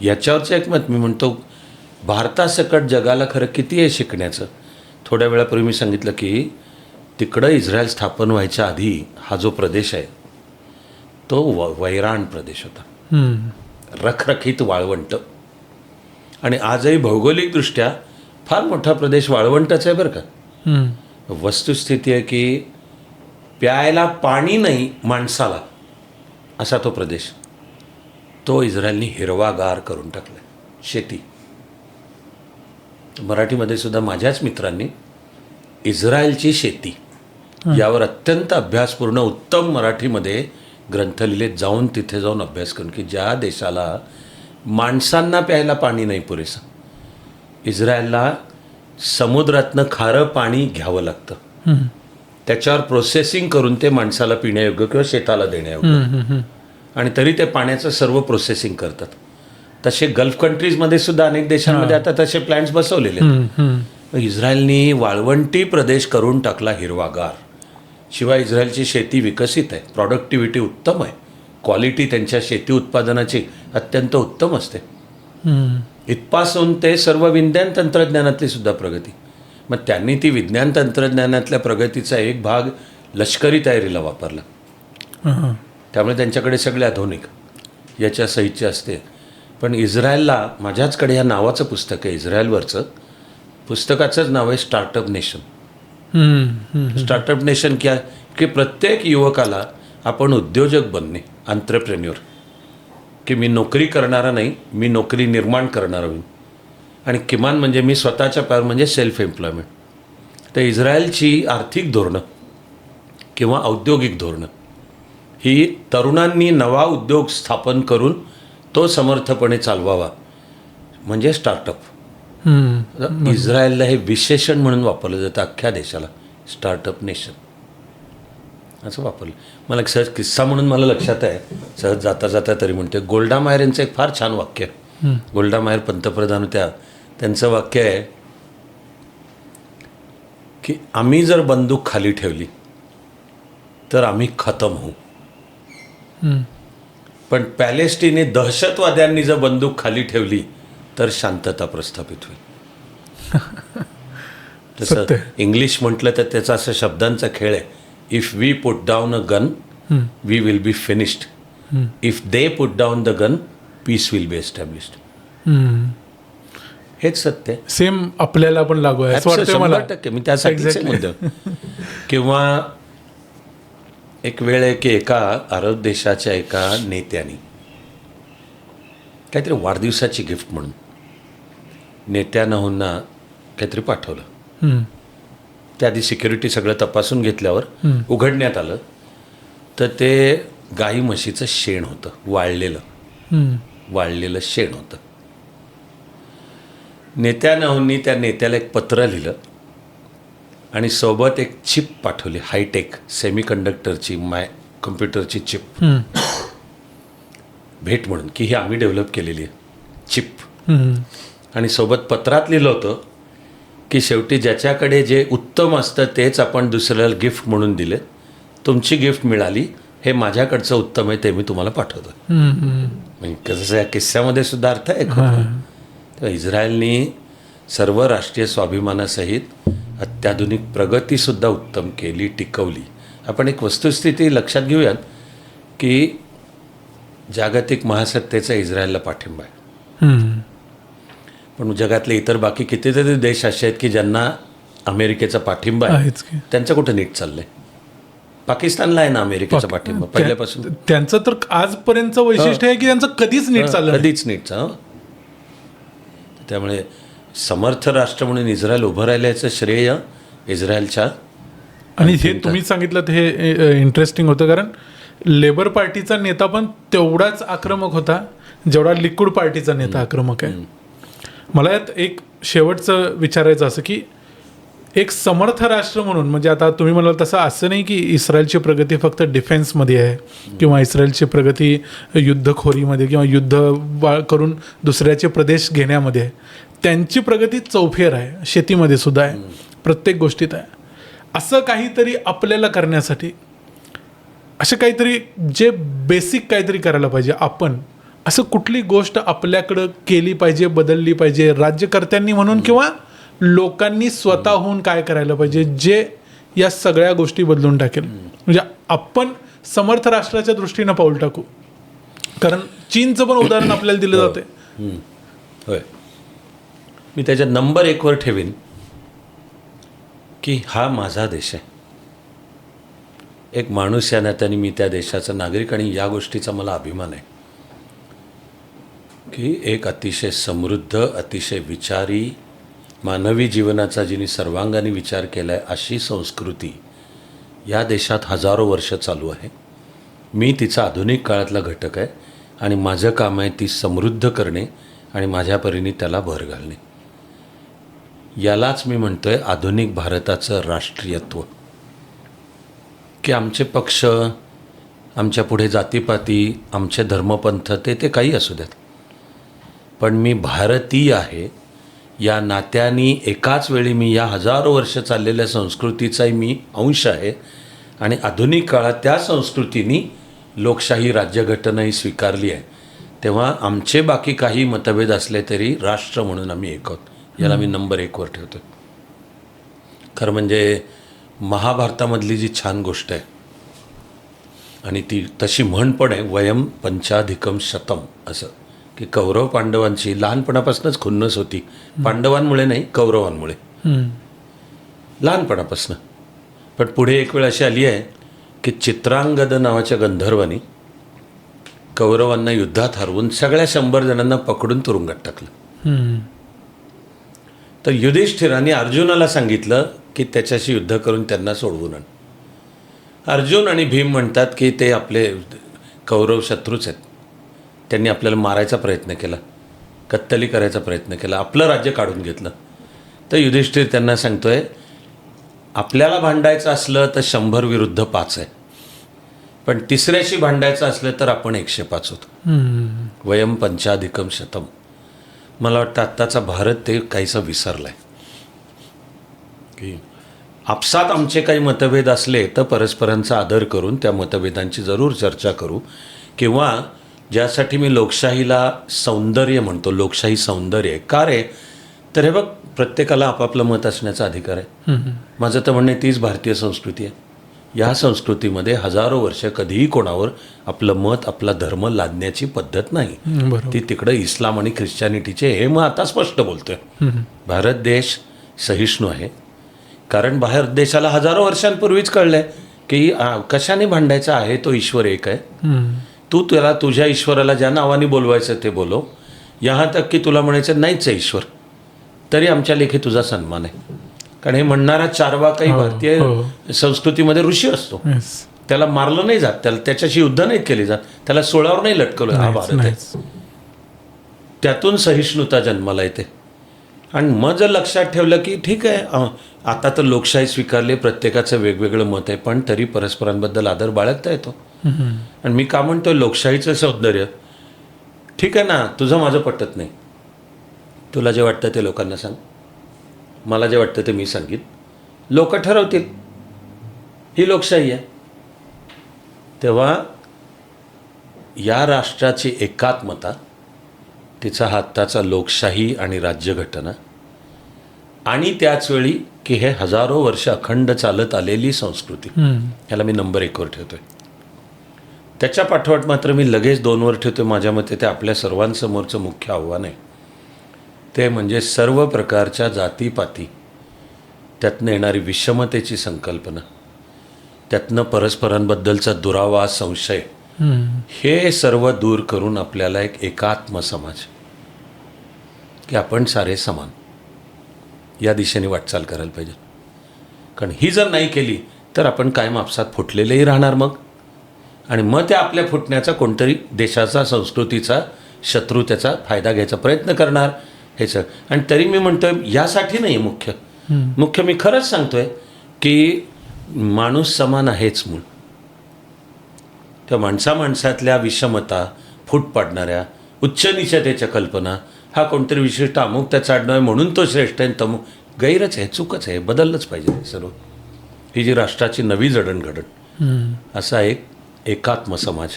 याच्यावरचं एक मत. मी म्हणतो भारतासकट जगाला खरं किती आहे शिकण्याचं. थोड्या वेळापूर्वी मी सांगितलं की तिकडं इस्रायल स्थापन व्हायच्या आधी हा जो प्रदेश आहे तो वैराण प्रदेश होता, रखरखीत वाळवंट. आणि आजही भौगोलिकदृष्ट्या फार मोठा प्रदेश वाळवंटच आहे बरं का. वस्तुस्थिती आहे की प्यायला पाणी नाही माणसाला असा तो प्रदेश, तो इस्रायलनी हिरवागार करून टाकला. शेती, मराठीमध्ये सुद्धा माझ्याच मित्रांनी इस्रायलची शेती यावर अत्यंत अभ्यासपूर्ण उत्तम मराठीमध्ये ग्रंथ लिहिले. जाऊन तिथे जाऊन अभ्यास करून की ज्या देशाला माणसांना प्यायला पाणी नाही पुरेसं, इस्रायलला समुद्रातनं खारं पाणी घ्यावं लागतं, त्याच्यावर प्रोसेसिंग करून ते माणसाला पिण्यायोग्य किंवा शेताला देण्यायोग्य, आणि तरी ते पाण्याचं सर्व प्रोसेसिंग करतात. तसे गल्फ कंट्रीजमध्ये सुद्धा अनेक देशांमध्ये आता तसे प्लॅन्ट्स बसवलेले आहेत. इस्रायलनी वाळवंटी प्रदेश करून टाकला हिरवागार. शिवाय इस्रायलची शेती विकसित आहे, प्रॉडक्टिव्हिटी उत्तम आहे, क्वालिटी त्यांच्या शेती उत्पादनाची अत्यंत उत्तम असते. इथपासून ते सर्व विज्ञान तंत्रज्ञानातली सुद्धा प्रगती. मग त्यांनी ती विज्ञान तंत्रज्ञानातल्या प्रगतीचा एक भाग लष्करी तयारीला वापरला. हां. त्यामुळे त्यांच्याकडे सगळे आधुनिक याच्या सहितचे असते. पण इस्रायलला माझ्याचकडे ह्या नावाचं पुस्तक आहे, इस्रायलवरचं. पुस्तकाचंच नाव आहे स्टार्टअप नेशन. स्टार्टअप नेशन क्या की प्रत्येक युवकाला आपण उद्योजक बनणे, आंत्रप्रेन्युअर, की मी नोकरी करणारा नाही, मी नोकरी निर्माण करणारा होईन. आणि किमान म्हणजे मी स्वतःच्या पायावर म्हणजे सेल्फ एम्प्लॉयमेंट. तर इस्रायलची आर्थिक धोरणं किंवा औद्योगिक धोरणं ही तरुणांनी नवा उद्योग स्थापन करून तो समर्थपणे चालवावा म्हणजे स्टार्टअप. इस्रायलला हे विशेषण म्हणून वापरलं जातं अख्ख्या देशाला, स्टार्टअप नेशन असं वापरलं. मला एक सहज किस्सा म्हणून मला लक्षात आहे, सहज जाता जाता तरी म्हणते. गोल्डा मायर यांचं एक फार छान वाक्य आहे. गोल्डा मायर पंतप्रधान होत्या, त्यांचं वाक्य आहे की आम्ही जर बंदूक खाली ठेवली तर आम्ही खतम होऊ, पण पॅलेस्टिनी दहशतवाद्यांनी जर बंदूक खाली ठेवली तर शांतता प्रस्थापित होईल. तसं इंग्लिश म्हटलं तर त्याचा असं शब्दांचा खेळ आहे. If we put down a gun we will be finished, if they put down the gun peace will be established. हेच सत्य आहे. सेम आपल्याला पण लागू आहे असं वाटतं मला. 100% मी त्यासाठीच मुद्दा. किंवा एक वेळ आहे की एका अरब देशाच्या एका नेत्याने काहीतरी वाढदिवसाची गिफ्ट म्हणून नेत्यानहूंना काहीतरी पाठवलं. त्याआधी सिक्युरिटी सगळं तपासून घेतल्यावर उघडण्यात आलं तर ते गाई म्हशीचं शेण होतं, वाळलेलं शेण होतं. नेत्यानहूंनी त्या नेत्याला एक पत्र लिहिलं आणि सोबत एक चिप पाठवली, हायटेक सेमी कंडक्टरची कम्प्युटरची चिप भेट म्हणून, की ही आम्ही डेव्हलप केलेली आहे चिप. आणि सोबत पत्रात लिहिलं होतं की शेवटी ज्याच्याकडे जे उत्तम असतं तेच आपण दुसऱ्याला गिफ्ट म्हणून दिले. तुमची गिफ्ट मिळाली, हे माझ्याकडचं उत्तम आहे, ते मी तुम्हाला पाठवतो. म्हणजे कसं या किस्स्यामध्ये सुद्धा अर्थ आहे. तर इस्रायलनी सर्व राष्ट्रीय स्वाभिमानासहित अत्याधुनिक प्रगतीसुद्धा उत्तम केली, टिकवली. आपण एक वस्तुस्थिती लक्षात घेऊयात की जागतिक महासत्तेचा इस्रायलला पाठिंबा आहे. पण जगातले इतर बाकी कितीतरी देश असे आहेत की ज्यांना अमेरिकेचा पाठिंबा आहे. त्यांचं कुठं नीट चाललंय? पाकिस्तानला आहे ना अमेरिकेचा पाठिंबा पहिल्यापासून. त्यांचं तर आजपर्यंतचं वैशिष्ट्य आहे की त्यांचं कधीच नीट चाललं, कधीच नीट चाल. त्यामुळे समर्थ राष्ट्र म्हणून इस्रायल उभं राहिल्याचं श्रेय इस्रायलच्या. आणि हे तुम्ही सांगितलं हे इंटरेस्टिंग होतं, कारण लेबर पार्टीचा नेता पण तेवढाच आक्रमक होता जेवढा लिक्विड पार्टीचा नेता आक्रमक आहे. मला यात एक शेवटचं विचारायचं असं की एक समर्थ राष्ट्र म्हणून, म्हणजे आता तुम्ही म्हणाल तसं असं नाही की इस्रायलची प्रगती फक्त डिफेन्समध्ये आहे किंवा इस्रायलची प्रगती युद्धखोरीमध्ये किंवा युद्ध करून दुसऱ्याचे प्रदेश घेण्यामध्ये आहे. त्यांची प्रगती चौफेर आहे, शेतीमध्ये सुद्धा आहे, प्रत्येक गोष्टीत आहे. असं काहीतरी आपल्याला करण्यासाठी असं काहीतरी जे बेसिक काहीतरी करायला पाहिजे आपण, असं कुठली गोष्ट आपल्याकडं केली पाहिजे, बदलली पाहिजे राज्यकर्त्यांनी म्हणून किंवा लोकांनी स्वतःहून काय करायला पाहिजे जे या सगळ्या गोष्टी बदलून टाकेल. म्हणजे आपण समर्थ राष्ट्राच्या दृष्टीनं पाऊल टाकू. कारण चीनचं पण उदाहरण आपल्याला दिलं जाते. होय, मी त्याच्या नंबर 1 वर ठेवीन की हा माझा देश आहे. एक माणूस या नात्याने मी त्या देशाचा नागरिक, आणि या गोष्टीचा मला अभिमान आहे की एक अतिशय समृद्ध, अतिशय विचारी, मानवी जीवनाचा जिने सर्वांगाने विचार केला आहे अशी संस्कृती या देशात हजारो वर्ष चालू आहे. मी तिचा आधुनिक काळातला घटक आहे आणि माझं काम आहे ती समृद्ध करणे आणि माझ्या परीने त्याला भर घालणे. यालाच मी म्हणतोय आधुनिक भारताचं राष्ट्रीयत्व. की आमचे पक्ष, आमच्या पुढे जातीपाती, आमचे धर्मपंथ ते काही असू द्यात, पण मी भारतीय आहे या नात्याने एकाच वेळी मी या हजारो वर्ष चाललेल्या संस्कृतीचाही मी अंश आहे. आणि आधुनिक काळात त्या संस्कृतीने लोकशाही राज्यघटनाही स्वीकारली आहे. तेव्हा आमचे बाकी काही मतभेद असले तरी राष्ट्र म्हणून आम्ही एक आहोत. याला मी नंबर 1 वर ठेवतो. खरं म्हणजे महाभारतामधली जी छान गोष्ट आहे आणि ती तशी म्हण पण आहे, वयम पंचाधिकम शतम, असं की कौरव पांडवांची लहानपणापासूनच खुन्नस होती. पांडवांमुळे नाही, कौरवांमुळे लहानपणापासून. पण पुढे एक वेळ अशी आली आहे की चित्रांगद नावाच्या गंधर्वानी कौरवांना युद्धात हरवून सगळ्या 100 जणांना पकडून तुरुंगात टाकलं. तर युधिष्ठिराने अर्जुनाला सांगितलं की त्याच्याशी युद्ध करून त्यांना सोडवून आण. अर्जुन आणि भीम म्हणतात की ते आपले कौरव शत्रूच आहेत, त्यांनी आपल्याला मारायचा प्रयत्न केला, कत्तली करायचा प्रयत्न केला, आपलं राज्य काढून घेतलं. तर युधिष्ठिर त्यांना सांगतोय, आपल्याला भांडायचं असलं तर 100 विरुद्ध 5 आहे, पण तिसऱ्याशी भांडायचं असलं तर आपण 105 होतो. वयम पंचाधिकम शतम. मला वाटतं आत्ताचा भारत ते काहीसा विसरला आहे की आपसात आमचे काही मतभेद असले तर परस्परांचा आदर करून त्या मतभेदांची जरूर चर्चा करू. किंवा ज्यासाठी मी लोकशाहीला सौंदर्य म्हणतो, लोकशाही सौंदर्य आहे का रे, तर हे बघ, प्रत्येकाला आपापलं मत असण्याचा अधिकार आहे. माझं तर म्हणणे तीच भारतीय संस्कृती आहे. या संस्कृतीमध्ये हजारो वर्ष कधीही कोणावर आपलं मत, आपला धर्म लादण्याची पद्धत नाही. ती तिकडं इस्लाम आणि ख्रिश्चॅनिटीचे हे मग आता स्पष्ट बोलतोय. भारत देश सहिष्णू आहे, कारण बाहेर देशाला हजारो वर्षांपूर्वीच कळलंय की कशाने भांडायचा आहे, तो ईश्वर एक आहे. तू त्याला तुझ्या ईश्वराला ज्या नावाने बोलवायचं ते बोलव, यहाँ तक की तुला म्हणायचं नाहीच आहे ईश्वर, तरी आमच्या लेखी तुझा सन्मान आहे. कारण हे म्हणणारा चारवा काही भारतीय संस्कृतीमध्ये ऋषी असतो. त्याला मारलं नाही जात, त्याच्याशी युद्ध नाही केली जात, त्याला सोळावर नाही लटकवलं. हा भारत आहे. त्यातून सहिष्णुता जन्माला येते. आणि मग जर लक्षात ठेवलं की ठीक आहे, आता तर लोकशाही स्वीकारली, प्रत्येकाचं वेगवेगळं मत आहे, पण तरी परस्परांबद्दल आदर बाळगता येतो. आणि मी का म्हणतोय लोकशाहीचं सौंदर्य, ठीक आहे ना, तुझं माझं पटत नाही, तुला जे वाटतं ते लोकांना सांग, मला जे वाटतं ते मी सांगीन, लोक ठरवतील, ही लोकशाही आहे. तेव्हा या राष्ट्राची एकात्मता, तिचा हाताचा लोकशाही आणि राज्यघटना, आणि त्याचवेळी की हे हजारो वर्ष अखंड चालत आलेली संस्कृती, ह्याला मी नंबर 1 वर ठेवतोय. त्याच्या पाठोपाठ मात्र मी लगेच 2 वर ठेवतोय. माझ्या मते ते आपल्या सर्वांसमोरचं मुख्य आव्हान आहे. ते म्हणजे सर्व प्रकारच्या जातीपाती, त्यातनं येणारी विषमतेची संकल्पना, त्यातनं परस्परांबद्दलचा दुरावा, संशय, हे सर्व दूर करून आपल्याला एक एकात्म समाज, की आपण सारे समान, या दिशेने वाटचाल करायला पाहिजे. कारण ही जर नाही केली तर आपण कायम आपसात फुटलेलेही राहणार मग, आणि मग त्या आपल्या फुटण्याचा कोणतरी देशाचा, संस्कृतीचा शत्रू त्याचा फायदा घ्यायचा प्रयत्न करणार. हेच. आणि तरी मी म्हणतोय यासाठी नाही मुख्य मी खरंच सांगतोय की माणूस समान आहेच मूळ. त्या माणसातल्या विषमता, फूट पाडणाऱ्या उच्च नीचतेच्या कल्पना, हा कोणतरी विशिष्ट अमुक त्याचा आडनाव आहे म्हणून तो श्रेष्ठ आहे, तमुक, गैरच आहे, चूकच आहे, बदललंच पाहिजे हे सर्व. ही जी राष्ट्राची नवी जडणघडण, असा एक एकात्म समाज.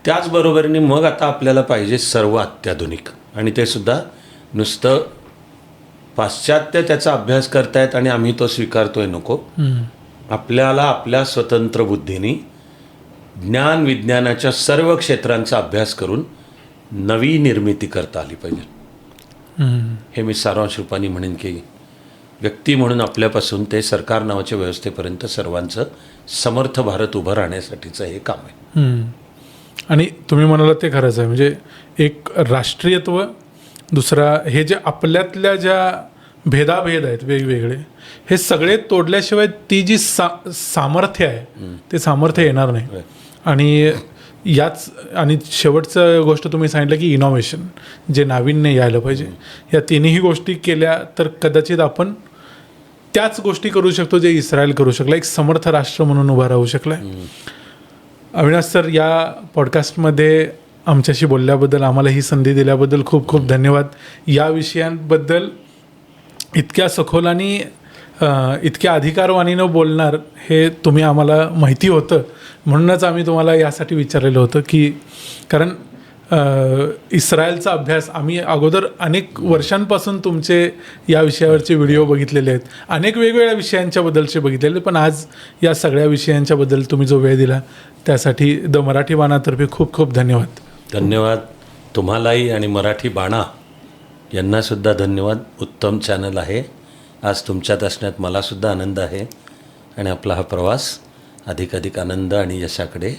त्याचबरोबरीने मग आता आपल्याला पाहिजे सर्व अत्याधुनिक, आणि ते सुद्धा नुसतं पाश्चात्य त्याचा अभ्यास करतायत आणि आम्ही तो स्वीकारतोय नको. आपल्याला आपल्या स्वतंत्र बुद्धीने ज्ञान विज्ञानाच्या सर्व क्षेत्रांचा अभ्यास करून नवी निर्मिती करता आली पाहिजे. हे मी सारांश रूपाने म्हणेन की व्यक्ती म्हणून आपल्यापासून ते सरकार नावाच्या व्यवस्थेपर्यंत सर्वांचं समर्थ भारत उभं राहण्यासाठीचं हे काम आहे. आणि तुम्ही म्हणालात ते खरंच आहे. म्हणजे एक राष्ट्रीयत्व, दुसरा हे जे आपल्यातल्या ज्या भेदाभेद आहेत वेगवेगळे, हे सगळे तोडल्याशिवाय ती जी सामर्थ्य आहे ते सामर्थ्य येणार नाही. आणि आणि शेवटचं गोष्ट तुम्ही सांगितलं की इनोव्हेशन, जे नाविन्य यायला पाहिजे. या तिन्ही गोष्टी केल्या तर कदाचित आपण त्याच गोष्टी करू शकतो जे इस्रायल करू शकला, एक समर्थ राष्ट्र म्हणून उभा राहू शकलाय. अविनाश सर, या पॉडकास्टमध्ये आमच्याशी बोलल्याबद्दल, आम्हाला ही संधी दिल्याबद्दल खूप खूप धन्यवाद. या विषयांबद्दल इतक्या सखोल आणि इतक्या अधिकारवाणीनं बोलणार हे तुम्ही आम्हाला माहिती होतं, म्हणूनच आम्ही तुम्हाला यासाठी विचारलेलं होतं की कारण इस्रायलचा अभ्यास आम्ही अगोदर अनेक वर्षांपासून तुमचे या विषयावरचे व्हिडिओ बघितलेले आहेत, अनेक वेगवेगळ्या विषयांच्या बद्दलचे बघितलेले, पण आज या सगळ्या विषयांच्याबद्दल तुम्ही जो वेळ दिला त्यासाठी द मराठी बाणातर्फे खूप खूप धन्यवाद. धन्यवाद तुम्हालाही आणि मराठी बाणा यांनासुद्धा धन्यवाद. उत्तम चॅनल आहे. आज तुमच्यात असण्यात मलासुद्धा आनंद आहे आणि आपला हा प्रवास अधिकाधिक आनंद आणि यशाकडे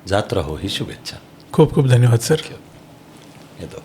जात राहो ही शुभेच्छा. खूप खूप धन्यवाद सर. येतो.